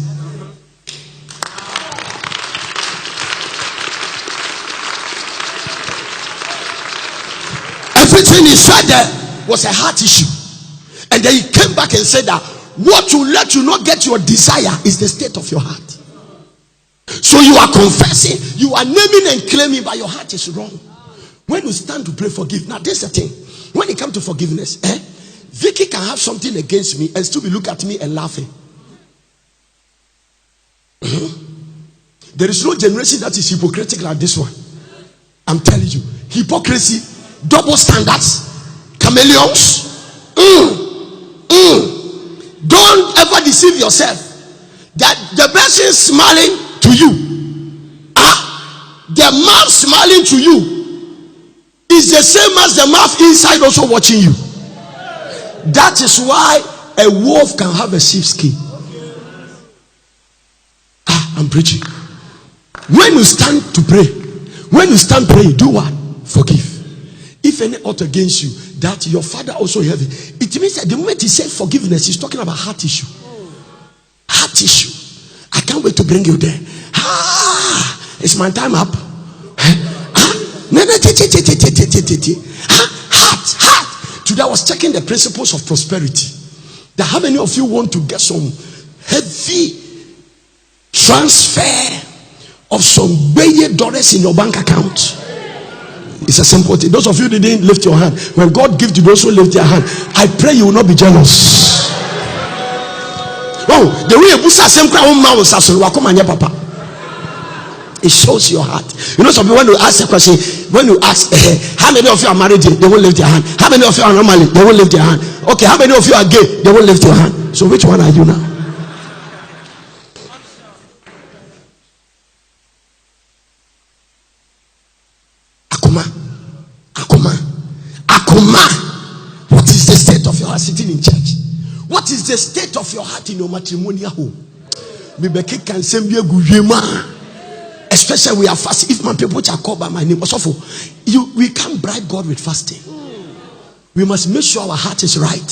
Everything he said there was a heart issue. And then he came back and said that what will let you not get your desire is the state of your heart. So you are confessing, you are naming and claiming, but your heart is wrong. When you stand to pray, forgive. Now this is the thing. When it comes to forgiveness, Vicky can have something against me and still be looking at me and laughing. There is no generation that is hypocritical like this one. I'm telling you. Hypocrisy, double standards, chameleons. Don't ever deceive yourself that the person smiling to you, the mouth smiling to you is the same as the mouth inside also watching you. That is why a wolf can have a sheep's skin. I'm preaching. When you stand to pray, when you stand praying, do what? Forgive. If any ought against you, that your father also have it. It means that the moment he said forgiveness, he's talking about heart issue. Heart issue. I can't wait to bring you there. Is my time up? Heart. Today I was checking the principles of prosperity. That how many of you want to get some heavy transfer of some billion dollars in your bank account? It's a simple thing. Those of you that didn't lift your hand, when God gives you, also lift your hand. I pray you will not be jealous. Oh, the way you put same crown mouse as papa. It shows your heart. You know, some people when you ask a question, when you ask how many of you are married, they won't lift their hand. How many of you are normally, they won't lift their hand. Okay, how many of you are gay, they won't lift your hand. So which one are you now? Akuma. fasting in church? What is the state of your heart in your matrimonial home? Especially we are fasting. If my people are called by my name, we can't bribe God with fasting. We must make sure our heart is right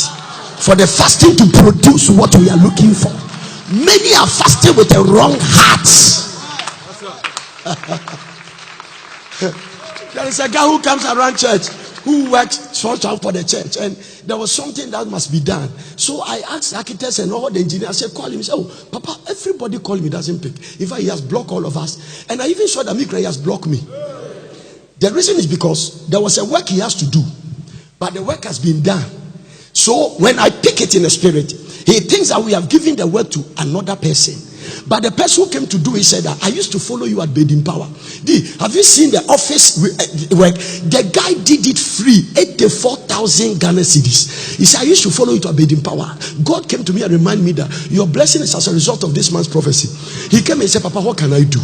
for the fasting to produce what we are looking for. Many are fasting with a wrong heart. There is a guy who comes around church who works short time for the church, and there was something that must be done. So I asked architects and all the engineers, I said, call him. He said, oh, Papa, everybody call me, doesn't pick. In fact, he has blocked all of us. And I even saw that Mikra has blocked me. The reason is because there was a work he has to do, but the work has been done. So when I pick it in the spirit, he thinks that we have given the word to another person. But the person who came to do it said that I used to follow you at Bedding Power. Have you seen the office work? The guy did it free, 84,000 Ghana cedis. He said, I used to follow you to Bedding Power. God came to me and reminded me that your blessing is as a result of this man's prophecy. He came and said, Papa, what can I do?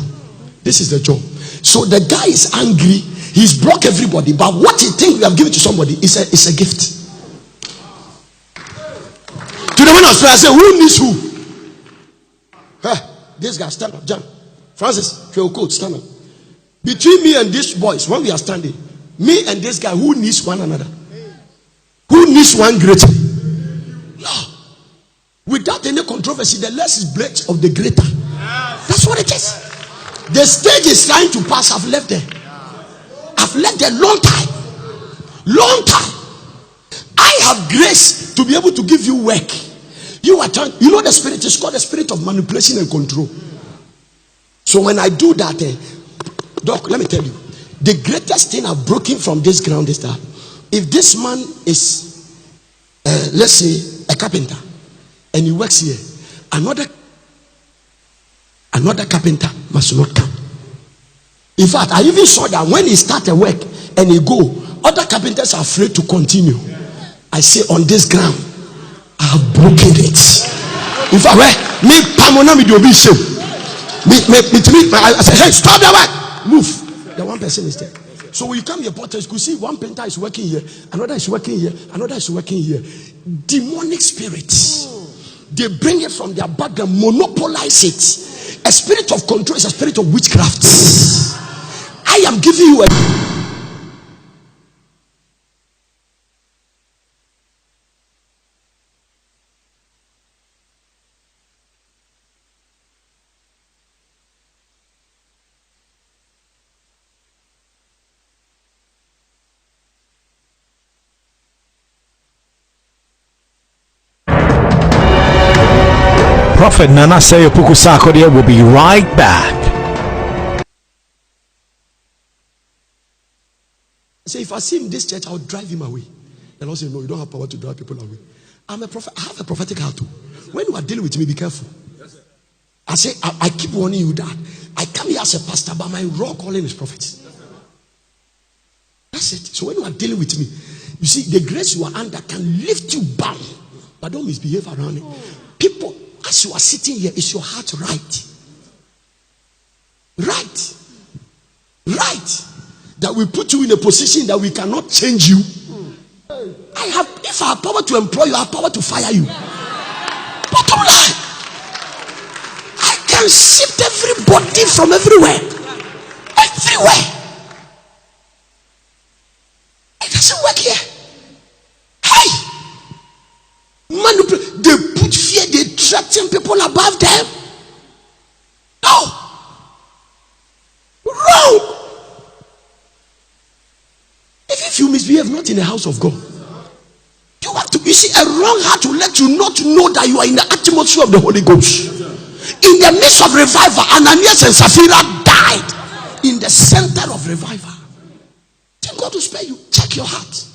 This is the job. So the guy is angry. He's blocked everybody. But what he thinks we have given to somebody is a gift. To the one of prayer, I say, who needs who? This guy, stand up. John, Francis, stand up. Between me and these boys, when we are standing, me and this guy, who needs one another? Who needs one greater? No. Without any controversy, the less is breadth of the greater. That's what it is. The stage is trying to pass. I've left there. I've left there long time. Long time. I have grace to be able to give you work. You are trying, you know the spirit is called the spirit of manipulation and control. So when I do that, Doc, let me tell you, the greatest thing I've broken from this ground is that if this man is, let's say, a carpenter, and he works here, another carpenter must not come. In fact, I even saw that when he started work and he go, other carpenters are afraid to continue. I say on this ground, I have broken it. In fact, me pamona me do be show. I say, hey, stop that work. Move. The one person is there. So when you come here, porters, you see one painter is working here, another is working here, another is working here. Demonic spirits. They bring it from their background, monopolize it. A spirit of control is a spirit of witchcraft. I am giving you a Prophet Nana Seyo Pukusakodia will be right back. Say, if I see him in this church, I'll drive him away. The Lord said, no, you don't have power to drive people away. I'm a prophet. I have a prophetic heart too. When you are dealing with me, be careful. I say, I keep warning you that I come here as a pastor, but my raw calling is prophet. That's it. So when you are dealing with me, you see, the grace you are under can lift you bound, but don't misbehave around it. People, as you are sitting here, is your heart right? Right. Right. That we put you in a position that we cannot change you. If I have power to employ you, I have power to fire you. Bottom line. I can shift everybody from everywhere. Everywhere. It doesn't work here. Hey! They put fear, they threaten people above them. No. Wrong. If you misbehave not in the house of God, you have to, you see, a wrong heart will let you not know that you are in the atmosphere of the Holy Ghost. In the midst of revival, Ananias and Sapphira died in the center of revival. Tell God to spare you. Check your heart.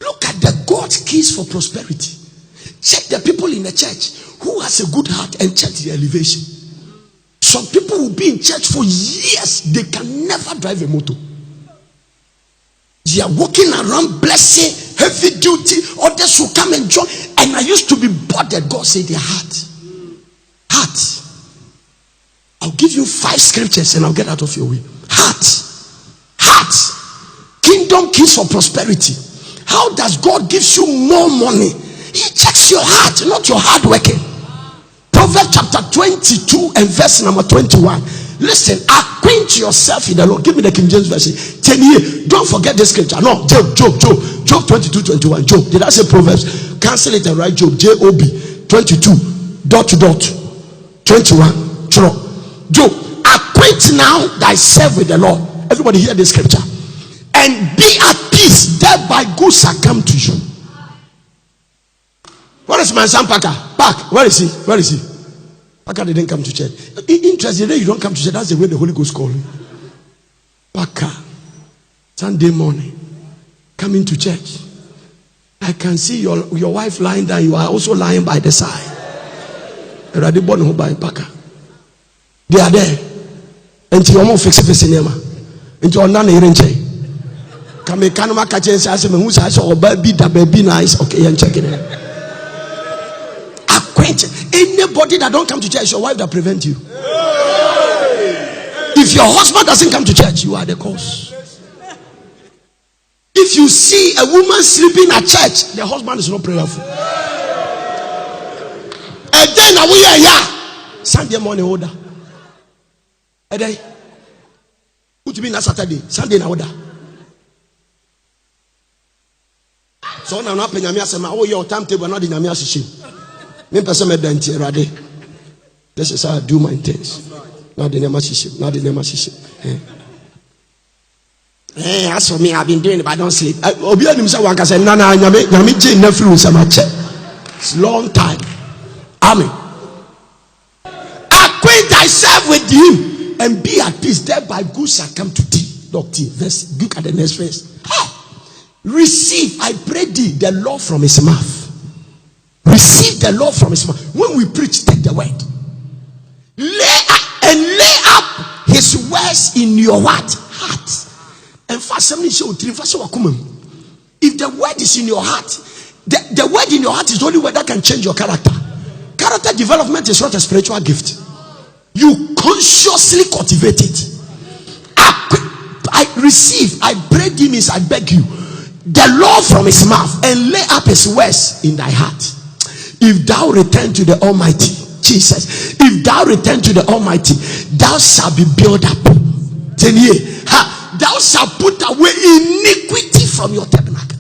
Look at the God's keys for prosperity. Check the people in the church who has a good heart and check the elevation. Some people will be in church for years, they can never drive a motor. They are walking around blessing, heavy duty. Others will come and join. And I used to be bothered. God said their heart. Heart. I'll give you 5 scriptures and I'll get out of your way. Heart. Heart. Kingdom keys for prosperity. How does God give you more money He checks your heart, not your hard working. Proverbs chapter 22 and verse number 21. Listen, acquaint yourself in the Lord. Give me the King James version. 10 years. Don't forget this scripture. No, Job 22, 21. Job. Did I say Proverbs? Cancel it and write Job. Job 22 ... 21. Job. Acquaint now thyself with the Lord. Everybody hear this scripture. And be at peace. Thereby good shall come to you. Where is my son Parker? Park. Where is he? Parker didn't come to church. Interesting, you don't come to church. That's the way the Holy Ghost called you. Parker, Sunday morning, coming to church. I can see your wife lying down. You are also lying by the side. Already born home by Parker. They are there. And you almost fix the cinema. And you are not even check. Come a canoma catch and say, who's I saw baby nice. Okay, and checking it. Anybody that don't come to church, your wife that prevent you. If your husband doesn't come to church, you are the cause. If you see a woman sleeping at church, the husband is not prayerful. And then we are here Sunday morning order. And then what you mean that Saturday? Sunday na order. So now not paying me as oh your timetable not in a shame. This is how I do my things. Not the name of as for me, I've been doing it, but I don't sleep. It's long time. Amen. Acquaint thyself with him and be at peace. Thereby good shall come to thee. Doctor, look at the next verse. Receive, I pray thee, the law from his mouth. Receive the law from his mouth. When we preach, take the word. Lay up his words in your what? Heart. And if the word is in your heart, the word in your heart is the only word that can change your character. Character development is not a spiritual gift. You consciously cultivate it. I receive, I pray thee means I beg you, the law from his mouth, and lay up his words in thy heart. If thou return to the Almighty, Jesus, if thou return to the Almighty, thou shalt be built up. 10 years. Thou shalt put away iniquity from your tabernacle.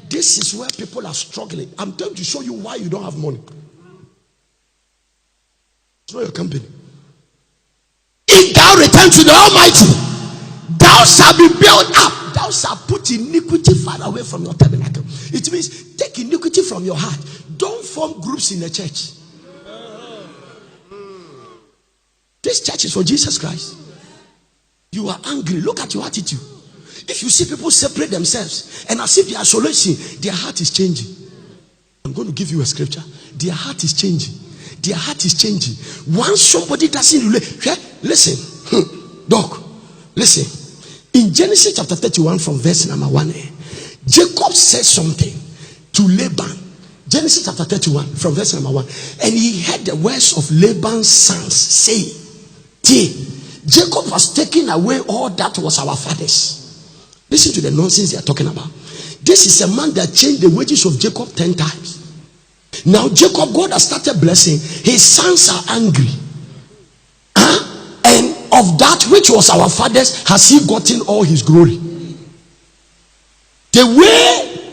This is where people are struggling. I'm trying to show you why you don't have money. It's not your company. If thou return to the Almighty, thou shalt be built up. Thou shalt put iniquity far away from your tabernacle. It means take iniquity from your heart. Don't form groups in the church. This church is for Jesus Christ. You are angry. Look at your attitude. If you see people separate themselves and as if they are isolation, their heart is changing. I'm going to give you a scripture. Their heart is changing. Their heart is changing. Once somebody doesn't relate, listen, dog, listen. In Genesis chapter 31 from verse number 1, Jacob said something to Laban. Genesis chapter 31 from verse number 1. And he heard the words of Laban's sons saying, Jacob has taken away all that was our father's. Listen to the nonsense they are talking about. This is a man that changed the wages of Jacob 10 times. Now Jacob, God has started blessing. His sons are angry. And of that which was our father's, has he gotten all his glory? The way,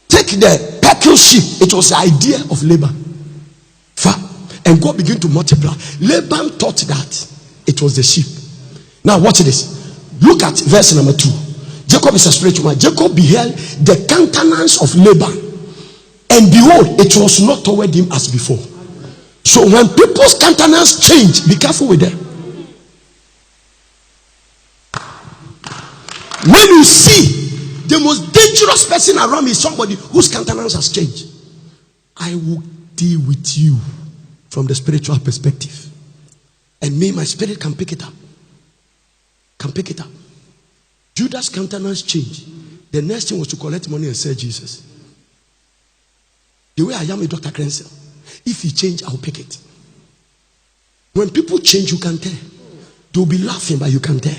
take the peckle sheep, it was the idea of Laban. And God began to multiply. Laban thought that it was the sheep. Now watch this. Look at verse number 2. Jacob is a spiritual man. Jacob beheld the countenance of Laban, and behold, it was not toward him as before. So when people's countenance change, be careful with them. When you see the most dangerous person around me is somebody whose countenance has changed, I will deal with you from the spiritual perspective. And me, my spirit can pick it up. Can pick it up. Judas' countenance changed. The next thing was to collect money and sell Jesus. The way I am with Dr. Krenzel, if he change, I'll pick it. When people change, you can tell. They'll be laughing, but you can tell.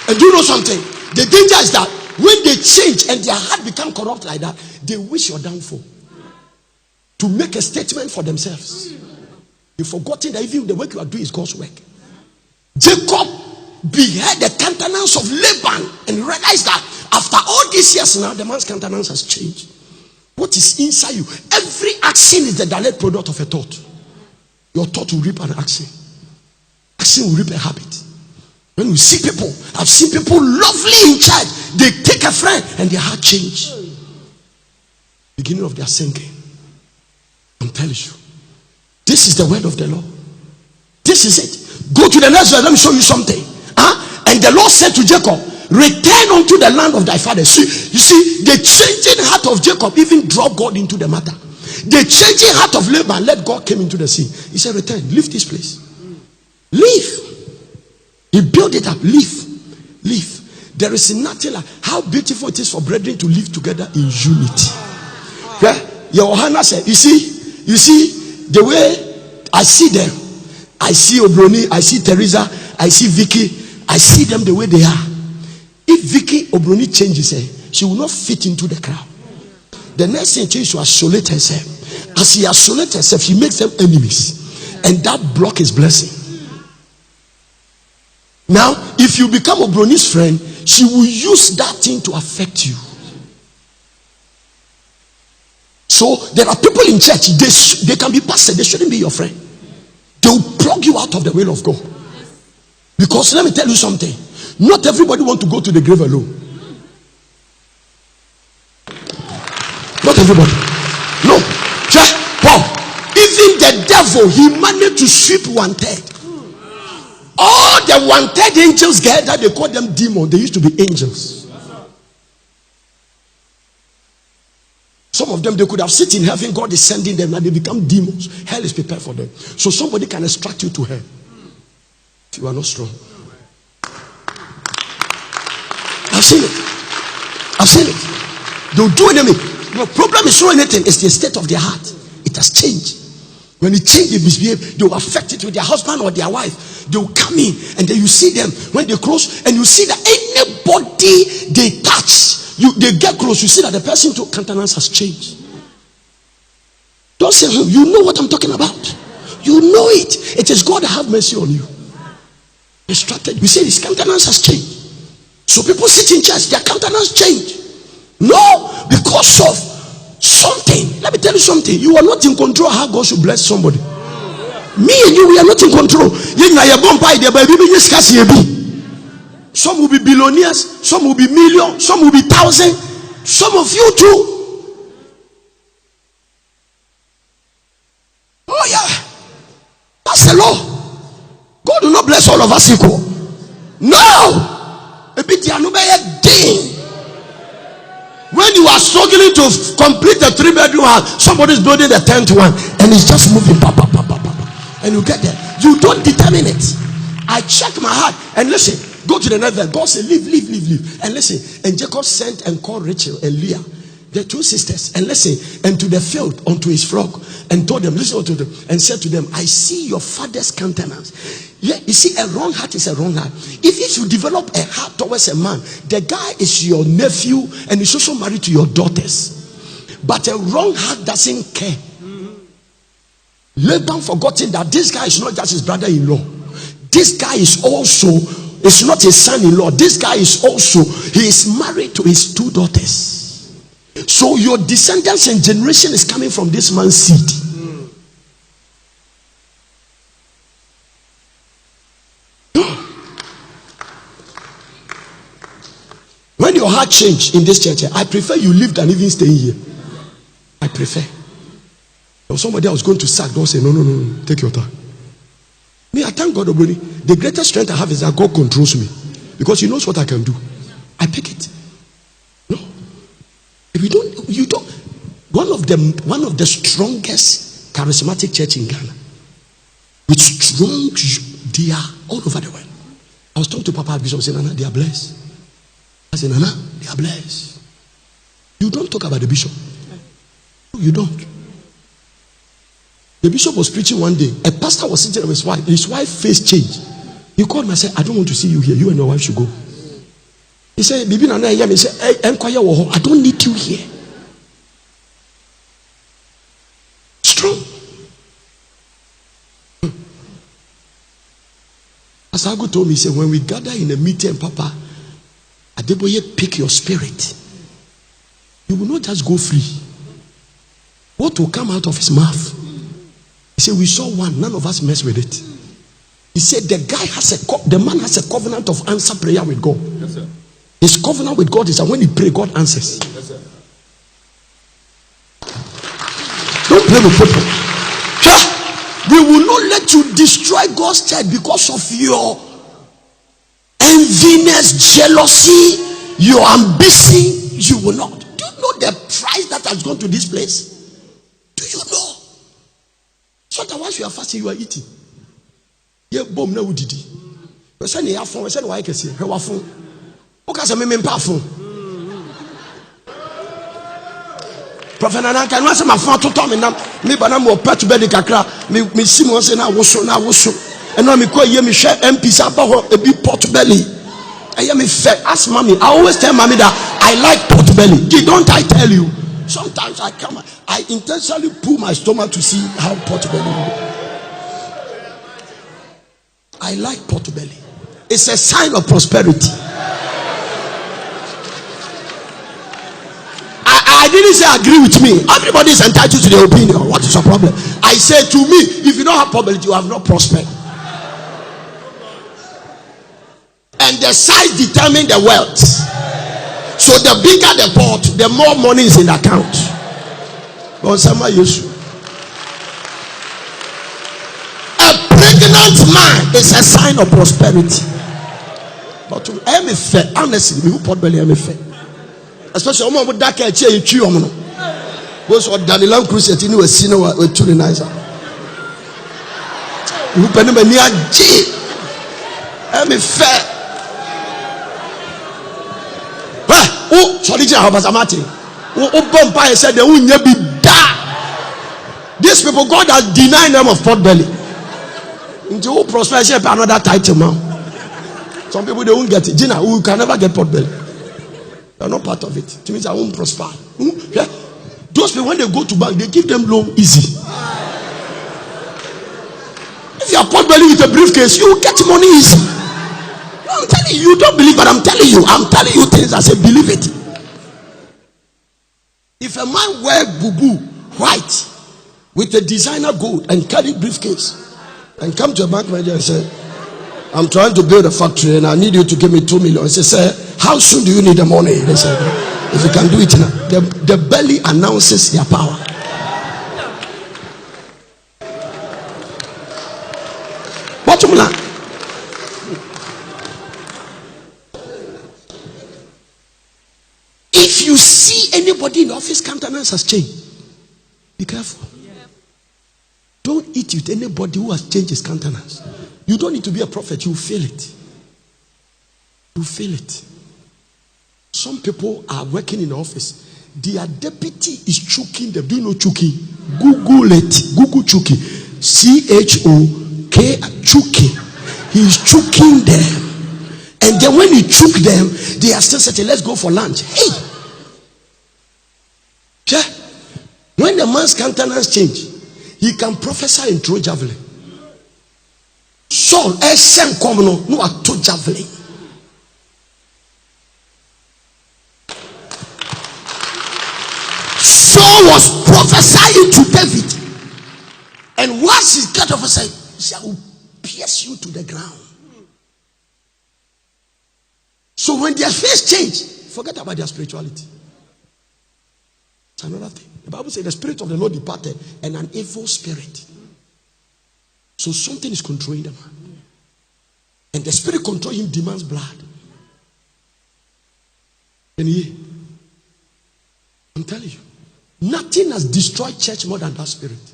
And do you know something? The danger is that when they change and their heart become corrupt like that, they wish your downfall to make a statement for themselves. You've forgotten that even the work you are doing is God's work. Jacob beheld the countenance of Laban and realized that after all these years now, the man's countenance has changed. What is inside you? Every action is the direct product of a thought. Your thought will reap an action. Action will reap a habit. When you see people, I've seen people lovely in church. They take a friend and their heart change. Beginning of their sinking. I'm telling you. This is the word of the Lord. This is it. Go to the next verse. Let me show you something. And the Lord said to Jacob, return unto the land of thy fathers. See, you see, the changing heart of Jacob even dropped God into the matter. The changing heart of Laban let God came into the scene. He said, return, leave this place. Leave. He built it up. Leave. There is nothing like how beautiful it is for brethren to live together in unity. Yeah? Johanna said, you see, the way I see them, I see Obroni, I see Teresa, I see Vicky, I see them the way they are. If Vicky Obroni changes her, she will not fit into the crowd. The next thing is to isolate herself. As she isolates herself, she makes them enemies. And that block is blessing. Now, if you become Obroni's friend, she will use that thing to affect you. So there are people in church, they can be pastors, they shouldn't be your friend. They will plug you out of the will of God. Because let me tell you something, not everybody wants to go to the grave alone. Not everybody. No. Even the devil, he managed to sweep 1/3. All the 1/3 angels get that they call them demons. They used to be angels. Some of them, they could have sit in heaven. God is sending them and they become demons. Hell is prepared for them. So somebody can extract you to hell if you are not strong. I've seen it. They'll do anything. The problem is not anything. It's the state of their heart. It has changed. When it changes, they misbehave, they will affect it with their husband or their wife. They will come in and then you see them when they close, and you see that anybody they touch, they get close, you see that the person's countenance has changed. Don't say, you know what I'm talking about. You know it. It is God that have mercy on you. Instructed. You say his countenance has changed. So people sit in church, their countenance change. No, because of something. Let me tell you something. You are not in control how God should bless somebody. Me and you, we are not in control. Some will be billionaires, some will be millions, some will be thousands, some of you too. Oh yeah, that's the law. God will not bless all of us equal. No. When you are struggling to complete a 3-bedroom house, somebody is building the 10th one and it's just moving, and you get there. You don't determine it. I check my heart and listen. Go to the next verse. God said, leave. And listen. And Jacob sent and called Rachel and Leah, the 2 sisters, and listen, and to the field unto his flock, and told them, listen to them, and said to them, I see your father's countenance. Yeah, you see, a wrong heart is a wrong heart. If you develop a heart towards a man, the guy is your nephew and he's also married to your daughters. But a wrong heart doesn't care. Laban forgotten that this guy is not just his brother-in-law. This guy is also, it's not his son-in-law. This guy is also, he is married to his 2 daughters. So your descendants and generation is coming from this man's seed. When your heart change in this church, I prefer you live than even staying here. I prefer. Or somebody I was going to sack, don't say, no, take your time. Me, I thank God already. The greatest strength I have is that God controls me. Because he knows what I can do. I pick it. No. If you don't. One of the strongest charismatic church in Ghana. With strong, they are all over the world. I was talking to Papa Bishop saying, Nana, they are blessed. I said, Nana, they are blessed. You don't talk about the bishop. No, you don't. The bishop was preaching one day. A pastor was sitting with his wife. His wife's face changed. He called me and said, I don't want to see you here. You and your wife should go. He said, Bibi na hear me say, I don't need you here. Strong. As Agu told me, he said, when we gather in a meeting, Papa, Adeboye pick your spirit. You will not just go free. What will come out of his mouth? He said, we saw one, none of us mess with it. He said, the man has a covenant of answer prayer with God. Yes, sir. His covenant with God is that when he pray, God answers. Yes, sir. Don't play with people. We will not let you destroy God's church because of your enviness, jealousy, your ambition. You will not. Do you know the price that has gone to this place? Do you know? So that once you are fasting, you are eating. You bomb no didi. You say you have fun. You say why can see? You have fun. Okay, so me powerful. Prophet Nana can answer my phone to tell me now. Me banana mo pet belly kakra. Me see mo say na woso. And now me call me share MP about a big pot belly. I hear me fair. Ask mommy. I always tell mommy that I like pot belly. Don't I tell you? Sometimes I intentionally pull my stomach to see how pot belly is. I like pot belly. It's a sign of prosperity. I didn't say agree with me. Everybody is entitled to their opinion. What is your problem? I say to me, if you don't have prosperity, you have not prospered. And the size determines the wealth. So the bigger the pot, the more money is in the account. A pregnant man is a sign of prosperity. But I am a fair, honestly, me pot belly, I am a fair. Especially when we dark chair you chew on. Because what Daniel Crusade you a sinner with too nice. You pen me near G. I am a fair. Oh, sorry, Jabazamati. Oh, Bompire said they will never be da. These people, God has denied them of pot belly. Into who prosperity another title man. Some people they won't get it. Gina, who can never get pot belly. They are not part of it. It means I won't prosper. Yeah. Those people when they go to bank, they give them loan easy. If you are pot belly with a briefcase, you will get money easy. No, I'm telling you, you don't believe, but I'm telling you things. I say believe it. If a man wear bubu white with a designer gold and carry briefcase and come to a bank manager and say, I'm trying to build a factory and I need you to give me 2 million. He says, sir, how soon do you need the money? They said, if you can do it now. The belly announces their power. Bottom line. If you see anybody in the office countenance has changed, be careful. Don't eat with anybody who has changed his countenance. You don't need to be a prophet. You feel it. You feel it. Some people are working in the office. Their deputy is choking them. Do you know choking? Google it. Google choking. C-H-O-K choking. He's choking them. And then when he choke them, they are still saying, let's go for lunch. Hey! Yeah. When the man's countenance change, he can prophesy and throw javelin. Saul, no a to javelin. Saul was prophesying to David, and once he got off, said, "I will pierce you to the ground." So when their face changed, forget about their spirituality. It's another thing. The Bible says the spirit of the Lord departed, and an evil spirit. So something is controlling them. And the spirit controlling him demands blood. And I'm telling you, nothing has destroyed church more than that spirit.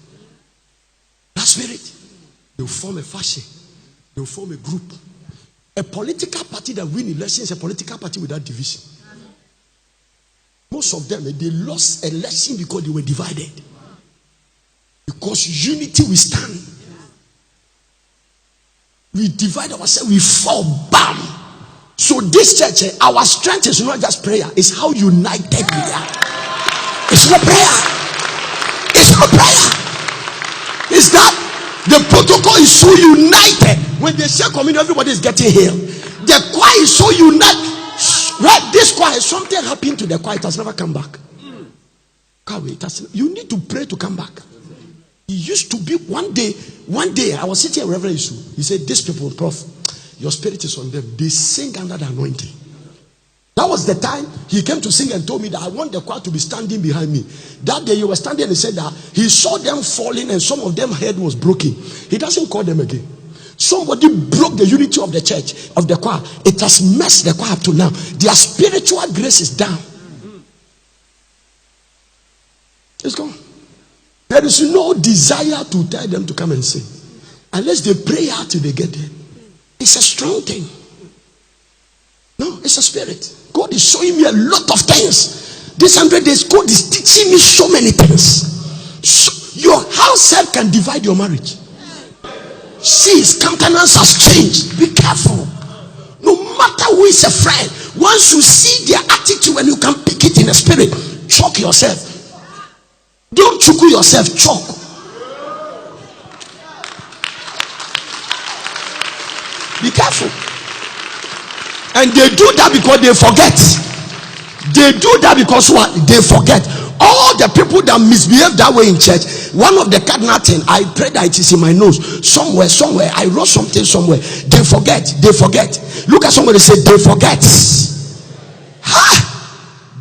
That spirit, they will form a faction. They will form a group. A political party that wins elections is a political party without division. Most of them, they lost election because they were divided. Because unity we stand. We divide ourselves, we fall, bam. So this church, our strength is not just prayer, it's how united we are. It's not prayer. It's not prayer. It's that the protocol is so united. When they share communion, everybody is getting healed. The choir is so united. Right, this choir, something happened to the choir, it has never come back. You need to pray to come back. It used to be one day I was sitting at Reverend Isu. He said, these people, Prof, your spirit is on them. They sing under the anointing. That was the time he came to sing and told me that I want the choir to be standing behind me. That day you were standing and he said that he saw them falling and some of them head was broken. He doesn't call them again. Somebody broke the unity of the church, of the choir. It has messed the choir up to now. Their spiritual grace is down. It's gone. There is no desire to tell them to come and sing. Unless they pray out till they get there. It's a strong thing. No, it's a spirit. God is showing me a lot of things. This 100 days, God is teaching me so many things. So your house help can divide your marriage. See, his countenance has changed. Be careful. No matter who is a friend, once you see their attitude and you can pick it in the spirit, choke yourself. Don't choke yourself, choke. Be careful. And they do that because they forget. They do that because what? They forget. All the people that misbehave that way in church, one of the cardinal thing, I pray that it is in my nose. Somewhere, I wrote something somewhere. They forget. Look at somebody, say, they forget.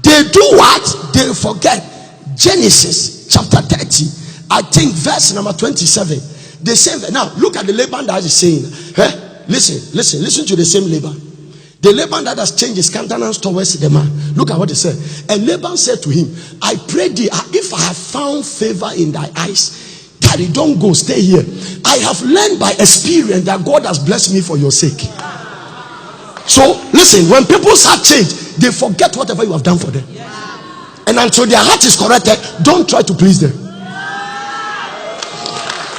They do what? They forget. Genesis chapter 30, I think verse number 27. The same. Now, look at the Laban that is saying. Listen to the same Laban. The Laban that has changed his countenance towards the man. Look at what he said. And Laban said to him, I pray thee, if I have found favor in thy eyes, carry, don't go, stay here. I have learned by experience that God has blessed me for your sake. So listen, when people start change, they forget whatever you have done for them. And until their heart is corrected, don't try to please them.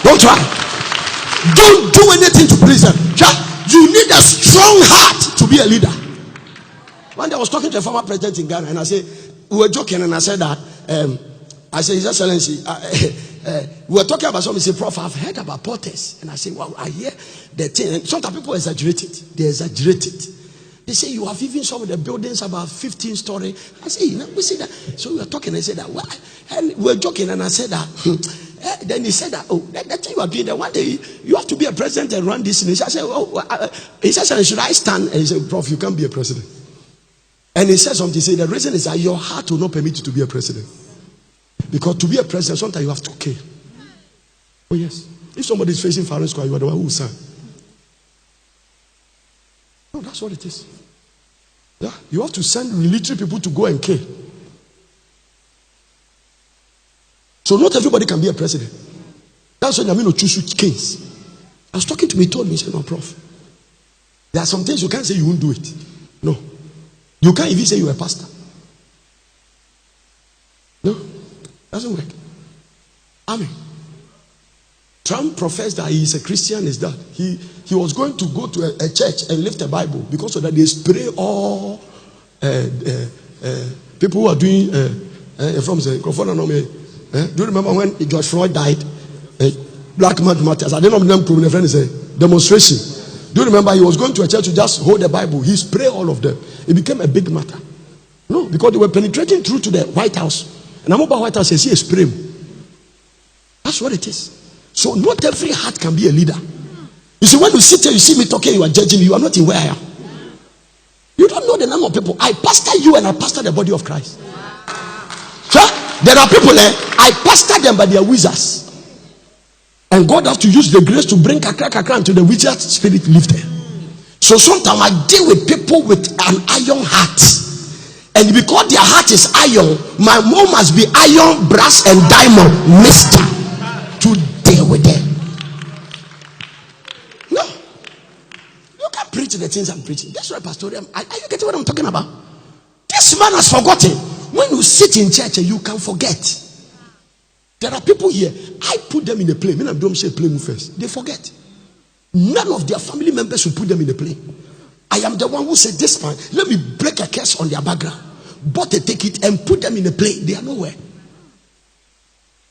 Don't try. Don't do anything to please them. You need a strong heart to be a leader. One day I was talking to a former president in Ghana, and I said, we were joking, and I said that I said, His Excellency, we were talking about something. He said, Prof, I've heard about porters. And I said, well, I hear the thing. And sometimes people exaggerate it. They exaggerate it. They say you have even some of the buildings about 15 story. I say, we see that. So we were talking, and I said that, why? And we were joking, and I said that. Then he said that, that thing you are doing that one day you have to be a president and run this nation. I said, he said, should I stand? And he said, Prof, you can't be a president. And he said something. He said, the reason is that your heart will not permit you to be a president. Because to be a president, sometimes you have to kill. Oh yes. If somebody is facing firing squad, you are the one who will sign. No, that's what it is. Yeah, you have to send military people to go and kill. So not everybody can be a president. That's why Namino choose kings. I was talking to me, he told me, he said, no, Prof, there are some things you can't say you won't do it. No. You can't even say you're a pastor. No. Doesn't work. Amen. Trump professed that he is a Christian, is that he was going to go to a church and lift a Bible because of that they spray all people who are doing from the do you remember when George Floyd died? Black Man Matters. I didn't know them. My friend is a demonstration. Do you remember he was going to a church to just hold the Bible? He sprayed all of them. It became a big matter. No, because they were penetrating through to the White House. And I'm about White House and see a spray. That's what it is. So not every heart can be a leader. You see, when you sit here, you see me talking, you are judging me. You are not in where I am. You don't know the number of people. I pastor you and I pastor the body of Christ. There are people there, I pastor them, but they are wizards. And God has to use the grace to bring kakra until the wizard spirit lifted. So sometimes I deal with people with an iron heart. And because their heart is iron, my mom must be iron, brass, and diamond mixed to deal with them. No. You can't preach the things I'm preaching. That's why pastoral. Are you getting what I'm talking about? This man has forgotten. When you sit in church, you can forget. There are people here, I put them in a plane. When I don't say plane move first, they forget. None of their family members will put them in a plane. I am the one who said, this man, let me break a curse on their background. Bought a ticket and put them in a plane. They are nowhere.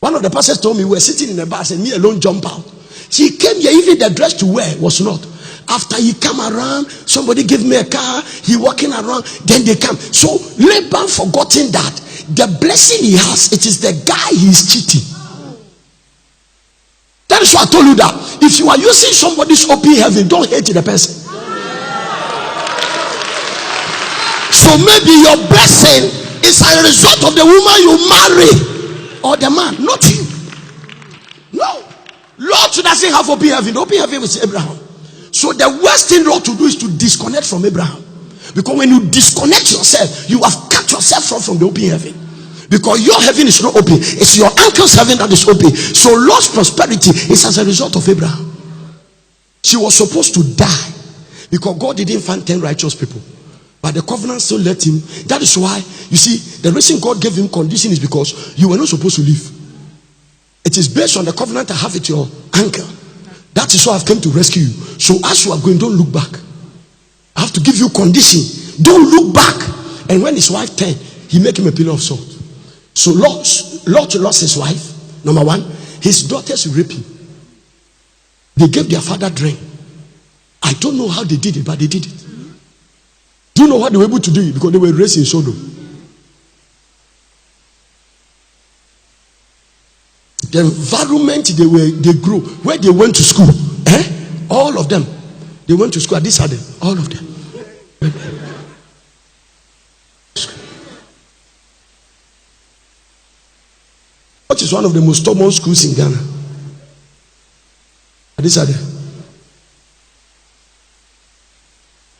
One of the pastors told me, we were sitting in a bus and me alone jump out. He came here, even the dress to wear was not. After he come around, somebody give me a car, he walking around, then they come. So Laban forgotten that the blessing he has, it is the guy he is cheating. That is why I told you that if you are using somebody's open heaven, don't hate the person. So maybe your blessing is a result of the woman you marry or the man, not you. No. Lot doesn't have open heaven. The open heaven is Abraham. So the worst thing Lot to do is to disconnect from Abraham. Because when you disconnect yourself, you have cut yourself from the open heaven. Because your heaven is not open. It's your uncle's heaven that is open. So Lot's prosperity is as a result of Abraham. She was supposed to die because God didn't find 10 righteous people. But the covenant still let him. That is why, you see, the reason God gave him condition is because you were not supposed to live. It is based on the covenant I have with your uncle. That is why I've come to rescue you. So as you are going, don't look back. I have to give you condition. Don't look back. And when his wife turned, he made him a pillar of salt. So Lot lost his wife. Number one, his daughters raped him. They gave their father drink. I don't know how they did it, but they did it. Do you know what they were able to do it? Because they were raised in Sodom. The environment they grew, where they went to school, all of them, they went to school at this Adam, all of them. What is one of the most common schools in Ghana? At this Adam.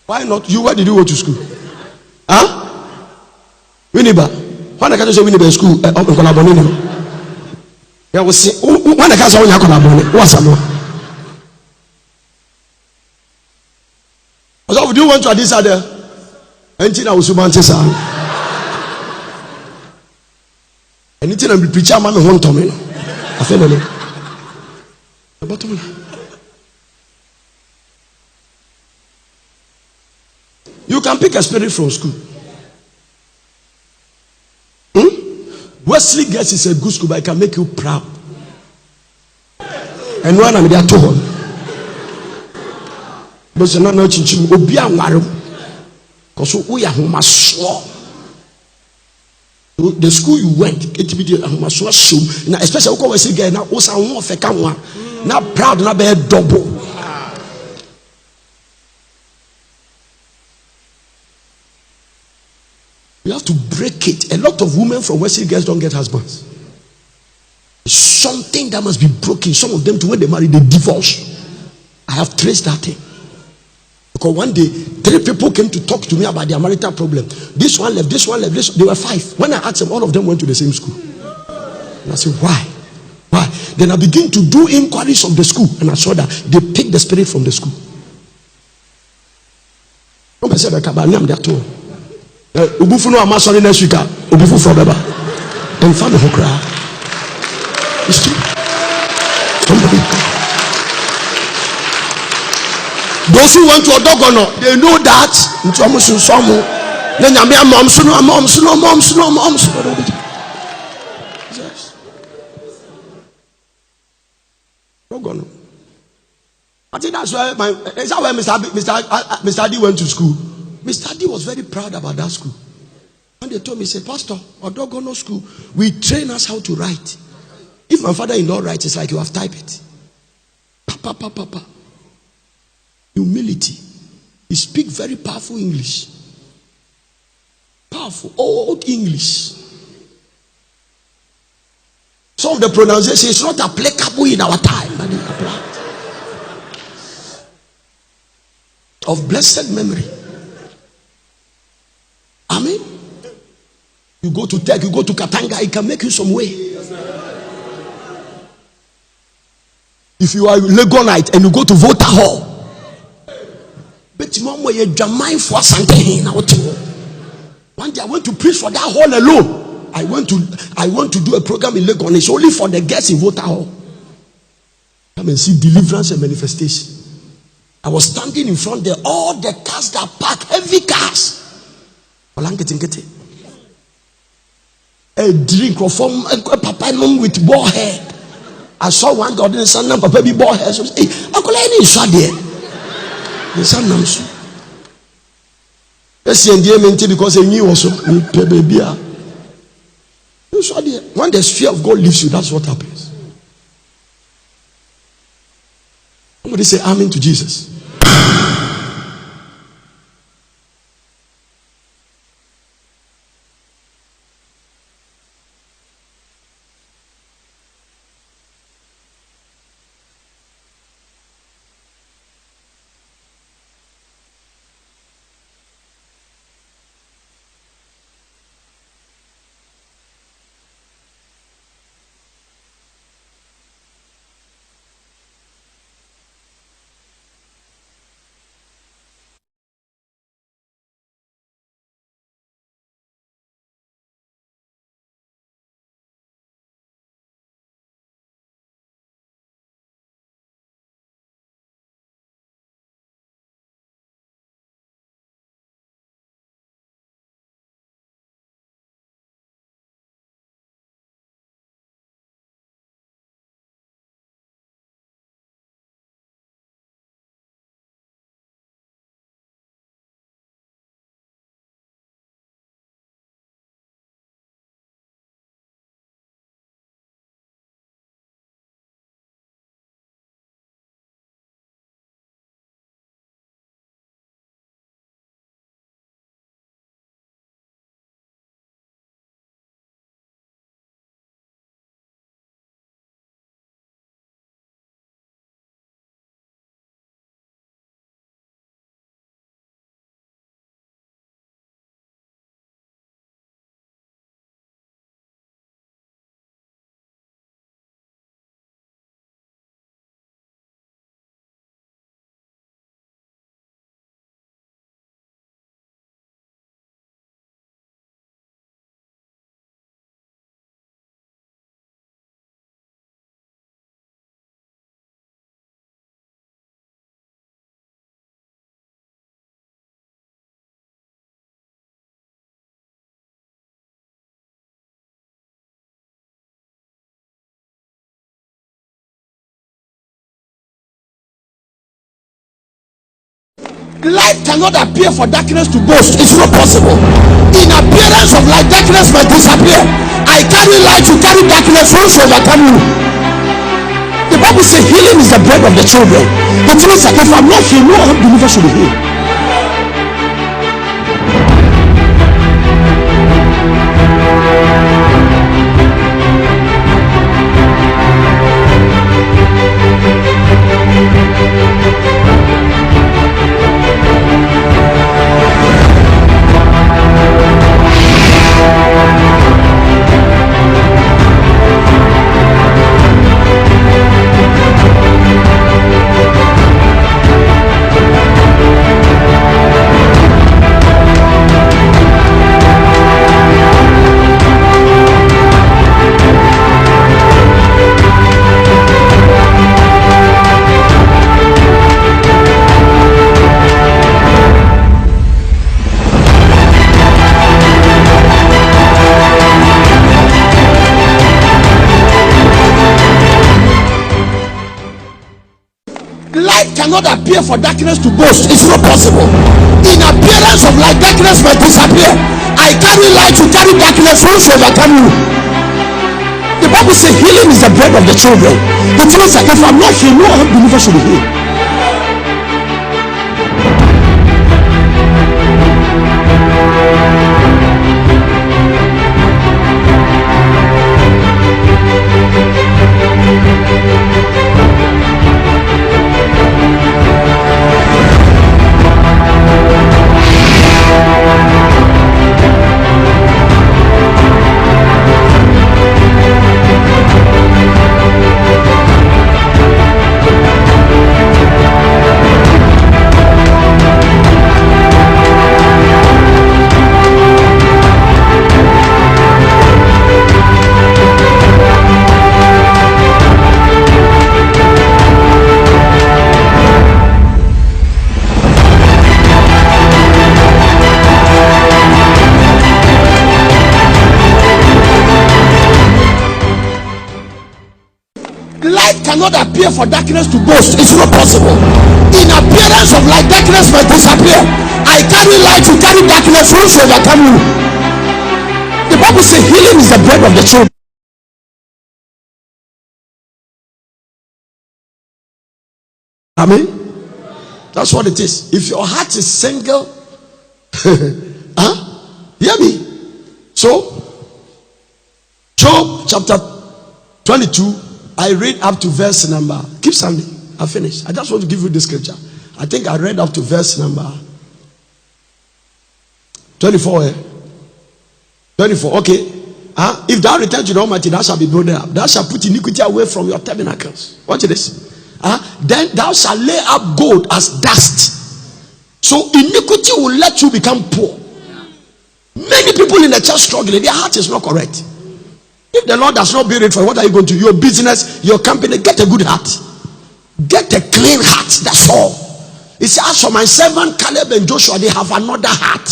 Why not you? Where did you go to school? Huh? Winneba. Why can't you say Winneba school? Yeah, we see. When I can't say when you are what's up? So, do you want to this other? Anything I was about to say. Anything I will preach, I'm a one tommy. I feel it. You can pick a spirit from school. Wesley Girls is a good school, but it can make you proud. And when I'm there to home, but you're not changing. Because we are home the school you went, it be the show. Now, especially when Wesley Girls now, also one for camera. Now proud, now be double. You have to break it. A lot of women from Wesley Girls don't get husbands. Something that must be broken. Some of them, when they marry, they divorce. I have traced that thing. Because one day, 3 people came to talk to me about their marital problem. This one left, this one left, this. They were 5. When I asked them, all of them went to the same school. And I said, why? Why? Then I began to do inquiries of the school, and I saw that they picked the spirit from the school. Don't say that I'm there too. Ubufu no ama sorry next week. Ubufu for beba. And family who cry. It's true. Those who went to Odogono, they know that. Yes. Odogono. I think that's why is that why Mr. Adi went to school. Mr. Adi was very proud about that school. And they told me, say, Pastor, Odogono school, we train us how to write. If my father-in-law writes, it's like you have typed it. Papa. Humility. He speaks very powerful English. Powerful, old English. Some of the pronunciation is not applicable in our time. But it applies. Of blessed memory. Amen. You go to Tech, you go to Katanga, it can make you some way. If you are a Legonite and you go to Volta Hall, one day I went to preach for that hall alone. I want to do a program in Legon. It's only for the guests in Volta Hall. Come and see deliverance and manifestation. I was standing in front there. All the cars that park, heavy cars. A drink of from a papa with bald hair. I saw one God in the son of papa be bald hair. So hey, I call any shot there. The son names. Let's see, because I knew also baby. When the fear of God leaves you, that's what happens. Somebody say amen to Jesus. Light cannot appear for darkness to boast. It's not possible. In appearance of light, darkness might disappear. I carry light, you carry darkness, who shall overcome you? The Bible says healing is the bread of the children. It means that if I'm not healed, no believer should be healed. Cannot appear for darkness to boast. It's not possible. In appearance of light, darkness might disappear. I carry light, you carry darkness, who shall overcome you? The Bible says healing is the bread of the children. It means that if I'm not healed, no believer should be healed. cannot appear for darkness to boast. It's not possible. In appearance of light, darkness must disappear. I carry light, you carry darkness. Who shall overcome you? The Bible says healing is the bread of the children. Amen. That's what it is. If your heart is single, hear me. So, Job chapter 22, I read up to verse number. Keep standing. I finished. I just want to give you the scripture. I think I read up to verse number 24. 24. Okay. If thou return to the Almighty, thou shalt be broken up. Thou shalt put iniquity away from your tabernacles. Watch this. Then thou shalt lay up gold as dust. So iniquity will let you become poor. Many people in the church struggling, their heart is not correct. If the Lord does not build it for you, what are you going to do? Your business, your company, get a good heart. Get a clean heart. That's all. It's as for my servant Caleb and Joshua, they have another heart.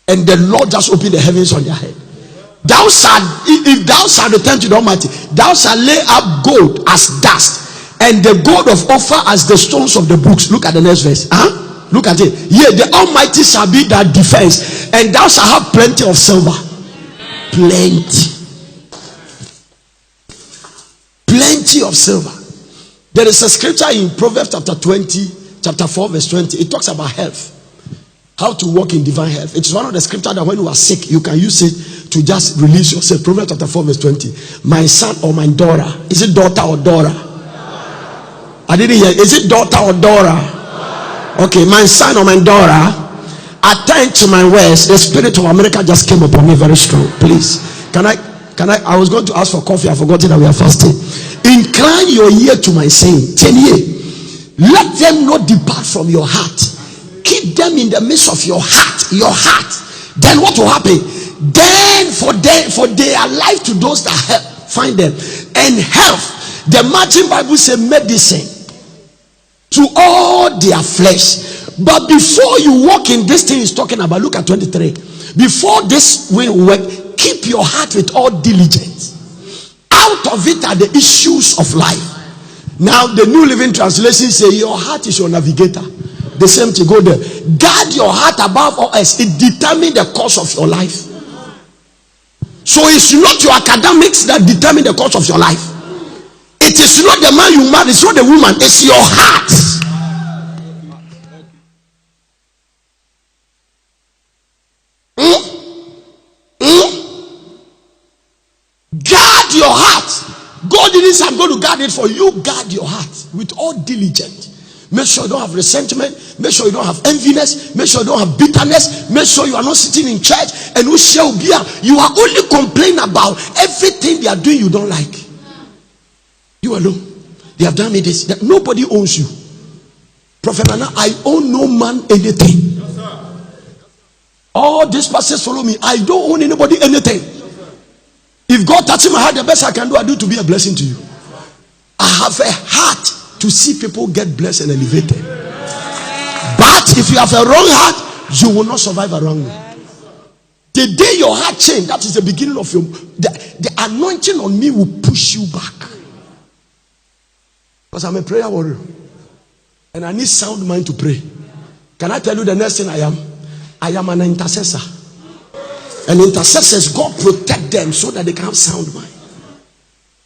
And the Lord just opened the heavens on their head. Thou shalt, if thou shalt return to the Almighty, thou shalt lay up gold as dust, and the gold of Ophir as the stones of the books. Look at the next verse. Look at it. Yea, the Almighty shall be thy defense, and thou shalt have plenty of silver. Plenty of silver. There is a scripture in Proverbs chapter 4 verse 20. It talks about health, how to walk in divine health. It's one of the scriptures that when you are sick, you can use it to just release yourself. Proverbs chapter 4 verse 20. My son or my daughter. Is it daughter or Dora? I didn't hear. Is it daughter or Dora? Okay, my son or my daughter, attend to my words. The spirit of America just came upon me very strong. Please, can I was going to ask for coffee. I forgot that we are fasting. Incline your ear to my saying. 10 years. Let them not depart from your heart. Keep them in the midst of your heart. Your heart. Then what will happen? Then for they are life to those that help, find them, and health. The Margin Bible says medicine to all their flesh. But before you walk in this thing is talking about, look at 23. Before this will work, keep your heart with all diligence. Out of it are the issues of life. Now the New Living Translation says your heart is your navigator. The same to go there. Guard your heart above all else. It determines the course of your life. So it's not your academics that determine the course of your life. It is not the man you marry, it's not the woman, it's your heart. Guard your heart. God didn't say I'm going to guard it for you. Guard your heart with all diligence. Make sure you don't have resentment. Make sure you don't have enviness. Make sure you don't have bitterness. Make sure you are not sitting in church and who shall be. You are only complaining about everything they are doing you don't like. You alone. They have done me this. That nobody owns you. Prophet Nana, I owe no man anything. All these pastors follow me. I don't owe anybody anything. If God touches my heart, the best I can do, I do to be a blessing to you. I have a heart to see people get blessed and elevated. But if you have a wrong heart, you will not survive a wrong way. The day your heart change, that is the beginning of your the anointing on me will push you back. Because I'm a prayer warrior. And I need sound mind to pray. Can I tell you the next thing I am? I am an intercessor. And intercessors, God protect them so that they can have sound mind.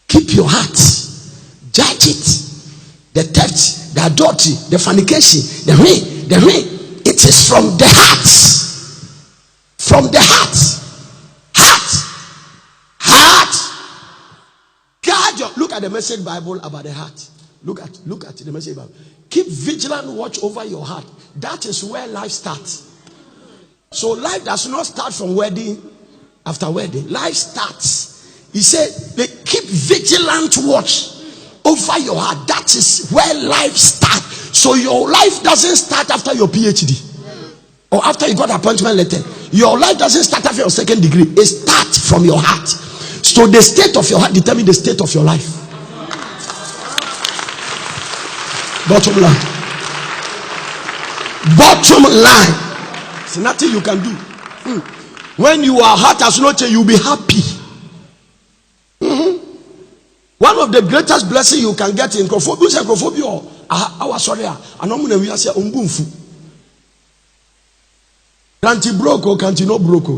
Keep your heart. Judge it. The theft, the adultery, the fornication, the rain. It is from the heart. From the heart. Guard your. Look at the Message Bible about the heart. Look at the Message Bible. Keep vigilant watch over your heart. That is where life starts. So life does not start from wedding after wedding. Life starts. He said, they keep vigilant watch over your heart. That is where life starts. So your life doesn't start after your PhD or after you got an appointment letter. Your life doesn't start after your second degree. It starts from your heart. So the state of your heart determines the state of your life. Bottom line. There's nothing you can do. When your heart has not changed, you'll be happy. One of the greatest blessings you can get in Crophobia, our sorry, and I'm going to say, Umbunfu. Can't you broke or can't you not broke?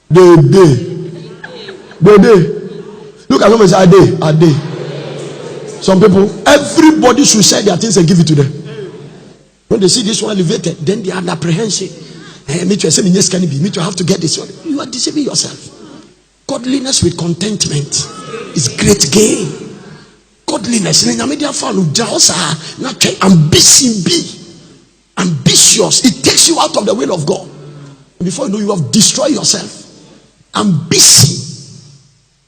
The day. Look at them and say, a day. Some people, everybody should share their things and give it to them. When they see this one elevated, then they are under apprehension. Me too, me too, have to get this one. You are deceiving yourself. Godliness with contentment is great gain. Godliness, ambitious. It takes you out of the will of God. And before you know, you have destroyed yourself. Ambition.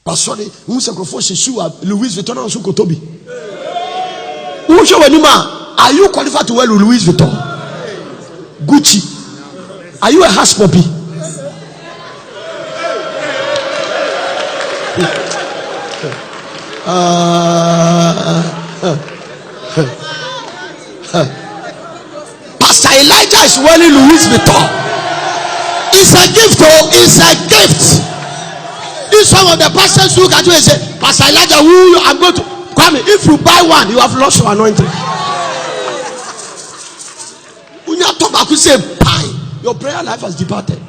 But sorry, Louis Vuitton and Sukotobi. Are you qualified to wear Louis Vuitton? Gucci. Are you a house puppy? Pastor Elijah is wearing Louis Vuitton. It's a gift, oh, it's a gift. If some of the pastors look at you and say, Pastor Elijah, who I'm going to come. If you buy one, you have lost your anointing. When you talk about, you say, pie, your prayer life has departed.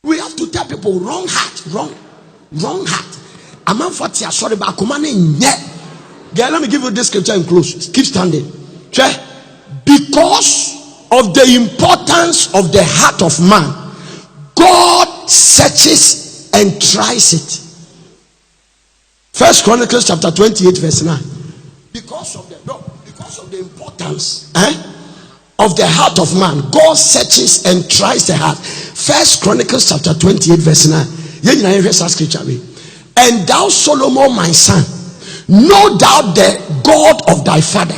We have to tell people wrong heart, wrong heart. A man for tia sorry, but girl, let me give you this scripture and close. Keep standing. Because of the importance of the heart of man, God searches and tries it. 1 Chronicles chapter 28 verse 9. Because of the importance of the heart of man, God searches and tries the heart. 1 Chronicles chapter 28 verse 9. And thou, Solomon, my son, know thou the God of thy father,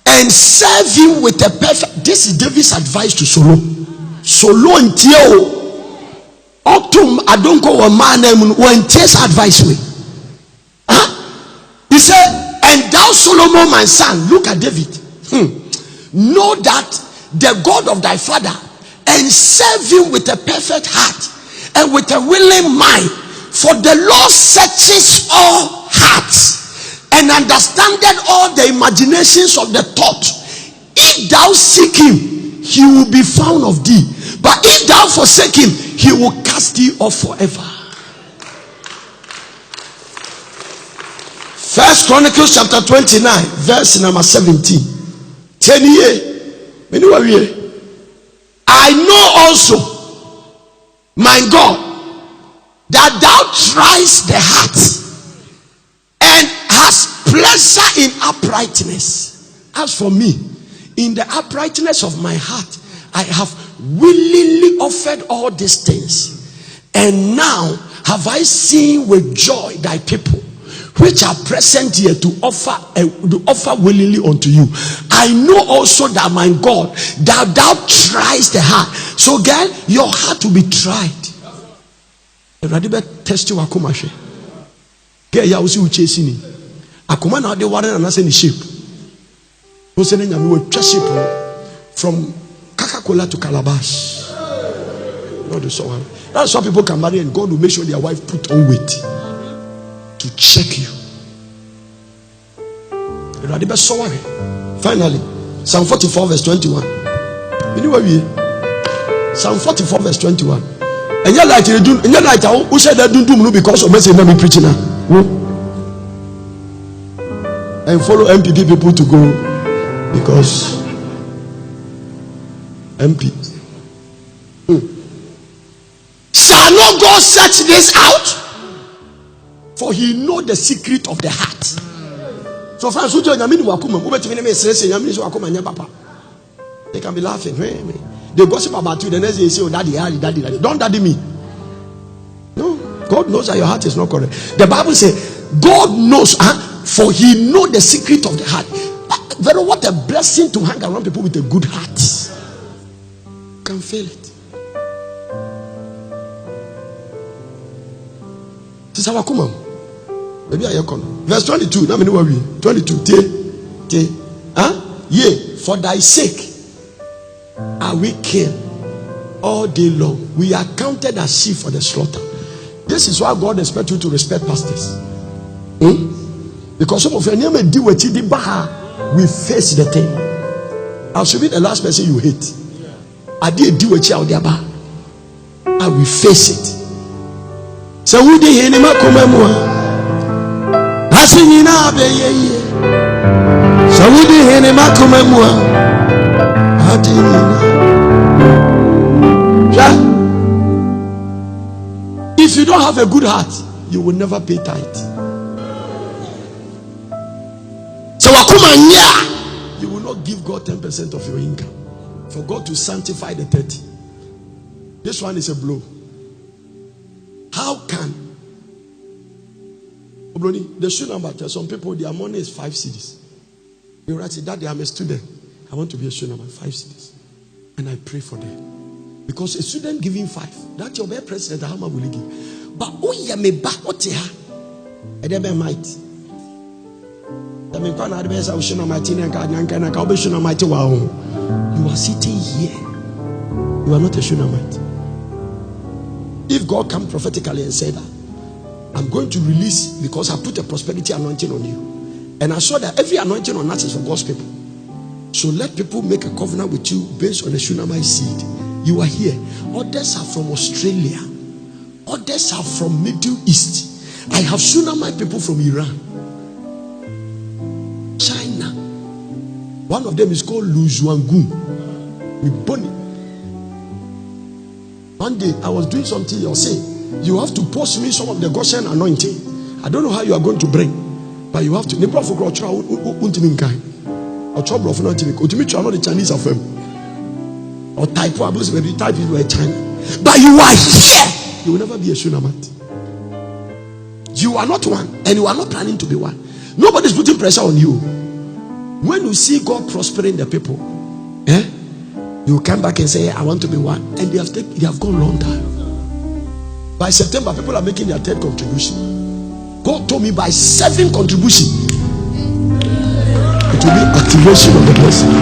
and serve him with a perfect. This is David's advice to Solomon. Solomon Tio Octum Adonko or man when takes advice with. He said, and thou, Solomon, my son, look at David. Know that the God of thy father, and serve him with a perfect heart and with a willing mind. For the Lord searches all hearts and understandeth all the imaginations of the thought. If thou seek him, he will be found of thee. But if thou forsake him, he will cast thee off forever. 1 Chronicles chapter 29 verse number 17. 10 years. I know also, my God, that thou triest the heart and hast pleasure in uprightness. As for me, in the uprightness of my heart, I have willingly offered all these things. And now have I seen with joy thy people, which are present here to offer willingly unto you. I know also that, my God, that thou triest the heart. So girl, your heart will be tried. Test you akoma she. Girl, ya usi uchesi ni. Akoma na de ware na say ni shape. No say na me we shape from Coca-Cola to Calabash. Not the so. That's why people can marry and God will make sure their wife put on weight to check you. Finally, Psalm 44 verse 21. Psalm 44 verse 21. And you're like you do, and you're like who said that don't do because of message me preaching now. And follow MPP people to go because MP. Shall not God search this out? For he know the secret of the heart. So friends, they can be laughing. They gossip about you. The next day you say, oh, daddy. Don't daddy me. No, God knows that your heart is not correct. The Bible says, God knows, for he know the secret of the heart. Very what a blessing to hang around people with a good heart. You can feel it. This is our command. Maybe I can. Verse 22. Now, 22. Yea, for thy sake are we killed all day long. We are counted as sheep for the slaughter. This is why God expects you to respect pastors. Because some of your name do what you did, we face the thing. I should be the last person you hate. I did do what you out there, I will face it. So who did he name come I sing in our bay. So who did he name come I didn't. If you don't have a good heart, you will never pay tithe. So you will not give God 10% of your income for God to sanctify the 30. This one is a blow. How can the shoe number? Some people, their money is 5 cedis. They write, Daddy, I'm a student. I want to be a shoe number, 5 cedis. And I pray for them. Because a student giving 5, that's your best president, how much will he give? But oh, yeah, me back what you have. I never might. You are sitting here. You are not a Shunammite. If God come prophetically and say that, I'm going to release, because I put a prosperity anointing on you. And I saw that every anointing on us is for God's people. So let people make a covenant with you based on the Shunammite seed. You are here. Others are from Australia. Others are from Middle East. I have Shunammite people from Iran, China. One of them is called Lu Zhuanggun. One day I was doing something. You'll say, you have to post me some of the Goshen anointing. I don't know how you are going to bring, but you have to. The prophet or trouble of not the Chinese of them. Or type one, maybe type it were China. But you are here. You will never be a Shunammite. You are not one, and you are not planning to be one. Nobody is putting pressure on you. When you see God prospering the people, you come back and say, I want to be one. And they have gone long time. By September, people are making their 3rd contribution. God told me by 7 contribution, it will be activation of the blessing.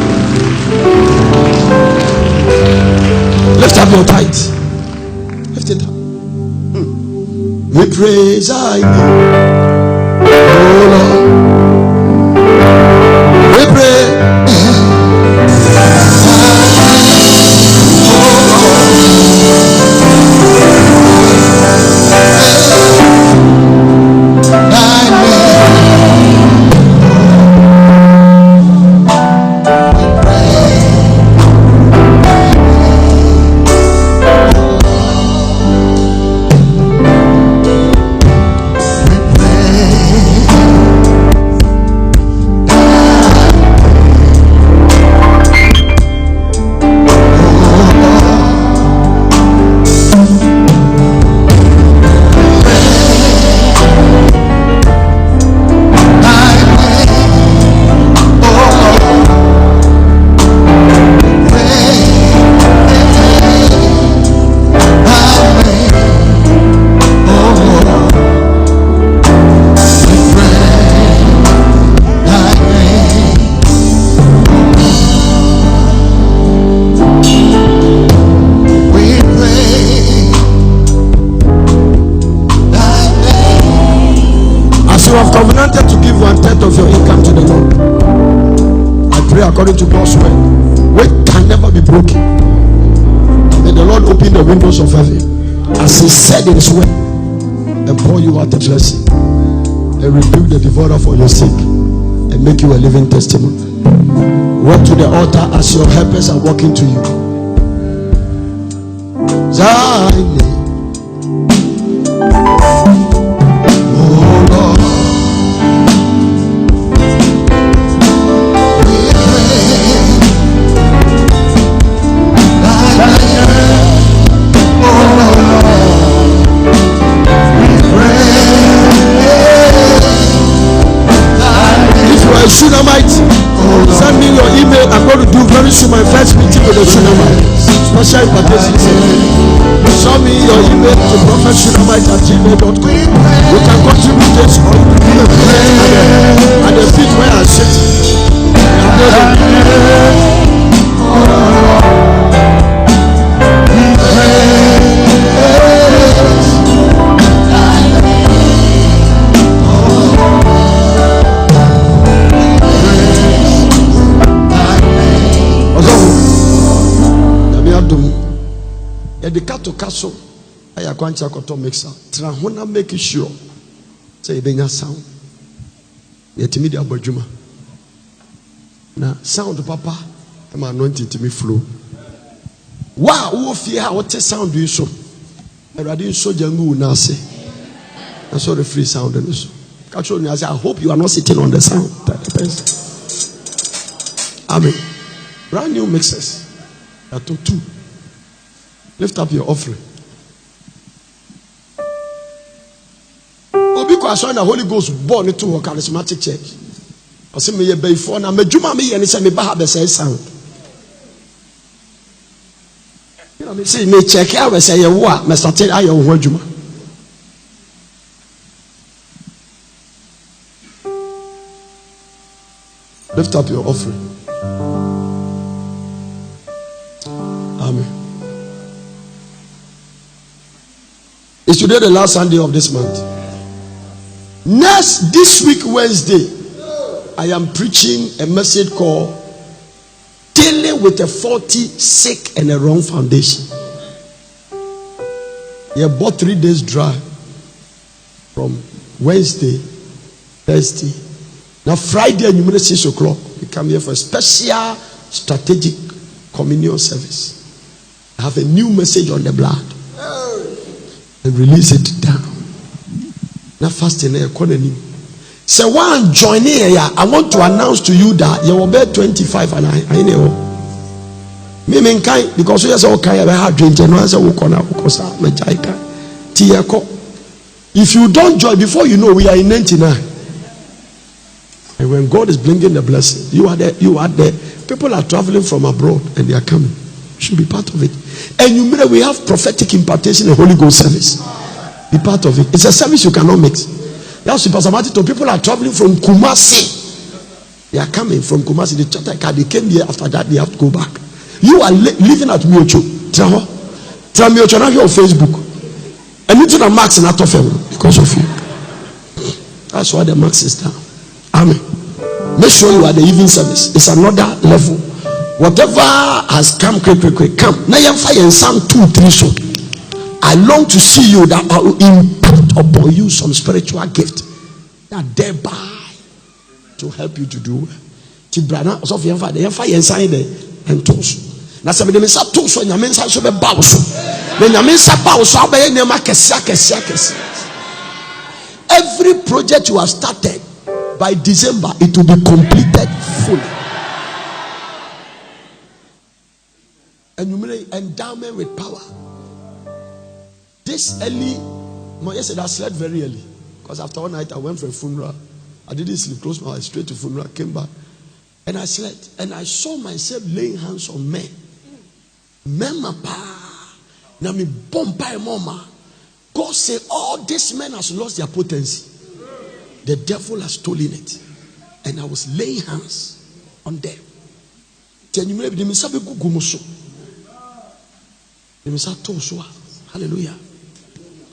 Lift up your tithe. Lift it up. We praise thy name, oh Lord. We pray. According to God's word, weight can never be broken. May the Lord open the windows of heaven, as He said in His word, and pour you out a blessing, and rebuke the devourer for your sake, and make you a living testimony. Walk to the altar as your helpers are walking to you. Zion. Oh Lord. Shunammite, send me your email. I'm going to do very soon my first meeting with the Shunammite. Special invitation. Show me your email to prophetshunamite@gmail.com. You can contribute this or you can give a prayer at the feet where I sit. adom yɛde to kaso ayɛ akwankyerɛ akɔtɔ mixer tra ho na make sure sɛ yɛbɛnya sound yɛtumi de abɔ adwuma na sound papa ɛma anointing tumi flow wa wo fie ha wote sound yi so awurade nso jangu na ase na so the free sound no so catch on you say I hope you are not sitting on the sound amen brand new mixers that to 2 lift up your offering because the Holy Ghost born into a charismatic church. I say me before na medjuma me ye say me ba ha be say sound. You know me say me check out say ye wo a me start aye wo adwuma. Lift up your offering. Amen. Is today the last Sunday of this month? This week Wednesday, I am preaching a message called Dealing with a Faulty, Sick and a Wrong Foundation. You bought 3 days drive from Wednesday, Thursday. Now Friday and you meet 6 o'clock. We come here for a special strategic communion service. I have a new message on the blood and release it down. Now fasting economy. So one join here, I want to announce to you that you will be 25 and I know. Me kind because you say okay, I have drink and answer because if you don't join before you know we are in 99. And when God is bringing the blessing, you are there. People are traveling from abroad and they are coming. You should be part of it. And you mean we have prophetic impartation and Holy Ghost service. Be part of it. It's a service you cannot mix. That's Pastor Martin. People are traveling from Kumasi. They are coming from Kumasi. They came here. After that, they have to go back. You are living at Miocho. Tell Miocho now here on Facebook. And you to the max and out of him because of you. That's why the max is down. Amen. Make sure you are the evening service. It's another level. Whatever has come, quick, come. Now you fire in Psalm 2-3 so. I long to see you that I will impart upon you some spiritual gift that thereby to help you to do. Tibrana also the fire inside there and toast. Now some of them say toast when you mean say be bows. When you mean say bows, I be nema kesia. Every project you have started by December, it will be completed fully. And you mean endowment with power. This early, yesterday I slept very early because after one night I went for a funeral. I didn't sleep, closed my eyes straight to funeral, came back, and I slept, and I saw myself laying hands on men. Mama pa, na me bomba mama. God said all these men has lost their potency. The devil has stolen it, and I was laying hands on them. Hallelujah.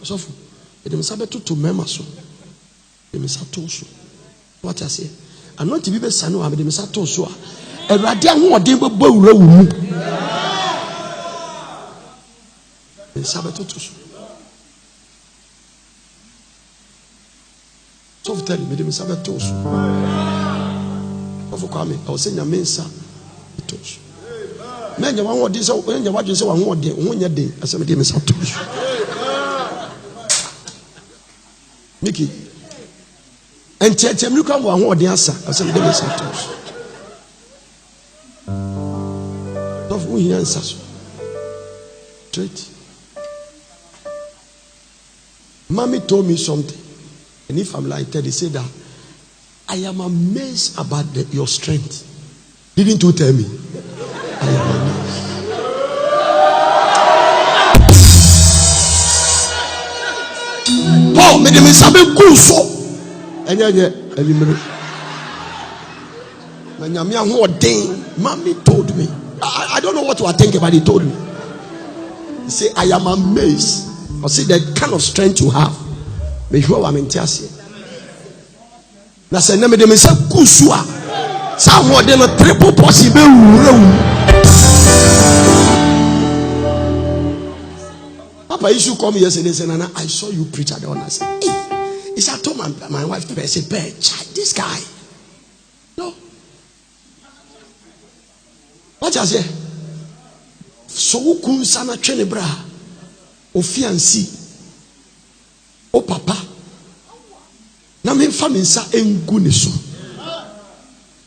So, it is to remember so. What I say, I'm not to be best. I know I'm the Misato so. A radiant who are deeper bow. So tell me, the Misato so. Of coming, I was saying a mensa. Men, you want this, when you watch yourself, I want the day. I said, Misato. Mickey, and tell you come one the answer. I said, "There is a toast." Of who he answers. Straight. Mommy told me something, and if I'm like that, he said that I am amazed about your strength. Didn't you tell me? I am amazed. Oh, me dem sabe kuso. Enye elimere. Na nyame ahoden, mommy told me. I don't know what you are thinking, but he told me. He said, I am amazed. I see the kind of strength you have. Me sure I'm in tears. Na say na me dem say kuso a. Sa ahoden no triple possible. Papa used to come yesterday and say, Nana, I saw you preach at the honor. I said, hey, I told my wife to say, this guy. No. What I say? So kun sana twene bra. O fiancé. O papa. Na me fa me nsa engu ne so.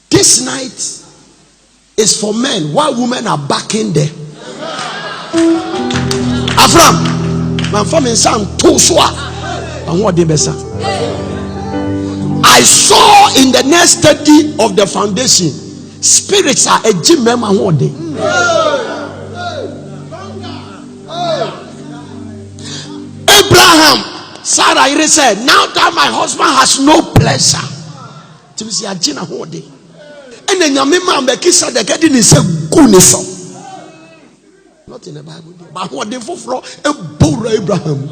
This night is for men while women are backing there. Afram, my family son too swa. And what they besa. I saw in the next study of the foundation, spirits are a gym member one day. Abraham, Sarah said, now that my husband has no pleasure, to see a gym one day. And then your mama make it the getting is a goodness. Not in the Bible, but what they for a poor Abraham.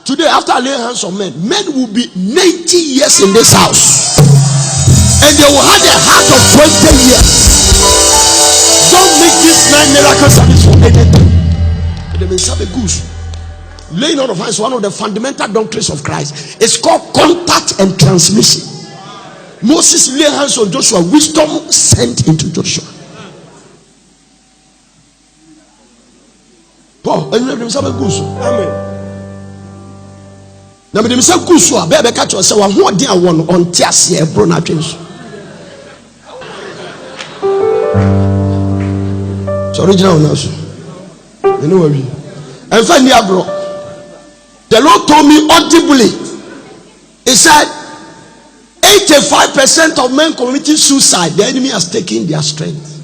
Today, after I lay hands on men will be 90 years in this house, and they will have a heart of 20 years. Don't make this 9 miracle service for anything. They may serve a goose. Laying on of hands, one of the fundamental doctrines of Christ. It's called contact and transmission. Moses laid hands on Joshua. Wisdom sent into Joshua. Paul, and you have a goose. Amen. Now, the Messiah Kuswa, baby, catch yourself. What do I want on Tiasia, Brona James? It's original now. You know what I mean? And finally, bro. The Lord told me audibly, He said, 85% of men committing suicide, the enemy has taken their strength.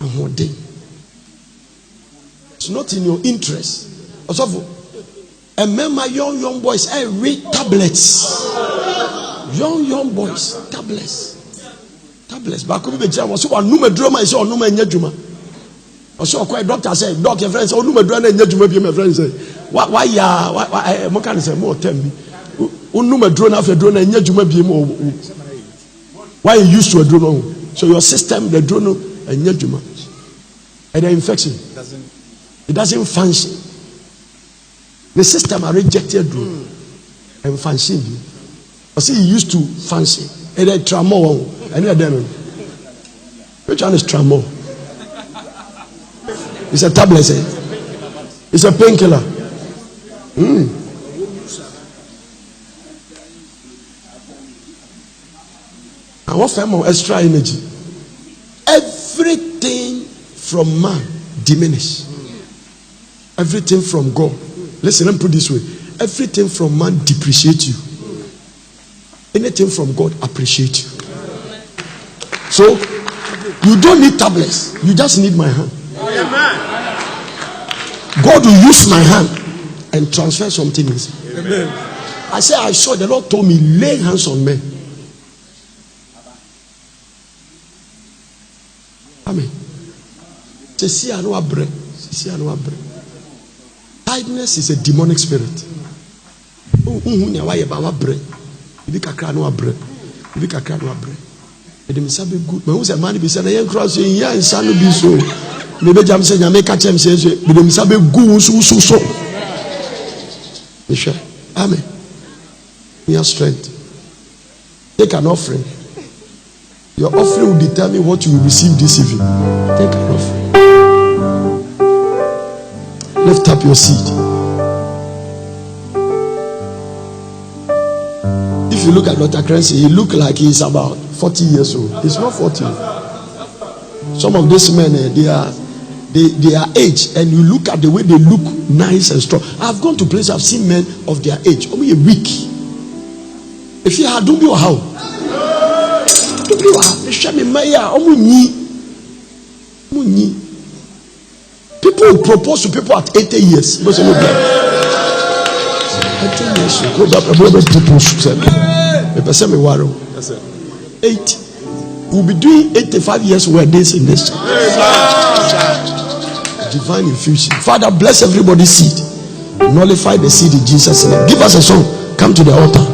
And what day? It's not in your interest. Also, and remember, young boys, read tablets. Young boys, tablets. But could be was so one number drama is on number nyajuma. Also, quite doctor said, doctor friends, oh number drama nyajuma be my friends say. Why what can I say more tell me? Number drone after drone nyajuma be more. Why you used to a drone? So your system, the drone and nyajuma. And the infection it doesn't function. The system are rejected drone and function. I see he used to function. And then tramol. And then which one is tramol? It's a tablet. It's a painkiller. And what form of extra energy? Everything from man diminish. Everything from God. Listen, let me put it this way. Everything from man depreciate you. Anything from God appreciate you. So you don't need tablets. You just need my hand. God will use my hand and transfer something inside. I said, I saw the Lord told me, lay hands on men. Amen. Tiredness is a demonic spirit. Good. But who's a man be saying, I am crossing here and son be so. Maybe Jam said, I make a chance, but them sabe go so. Amen. We have strength. Take an offering. Your offering will determine what you will receive this evening. Take an offering. Lift up your seed. If you look at Dr. Clancy, he look like he's about 40 years old. He's not 40. Some of these men, they are age, and you look at the way they look nice and strong. I've gone to places, I've seen men of their age, only a week. If you had do be how? People will propose to people at 80 years. 80 years. We'll be doing 85 years weddings in this church. Divine infusion. Father, bless everybody's seed. Nullify the seed in Jesus' name. Give us a song. Come to the altar.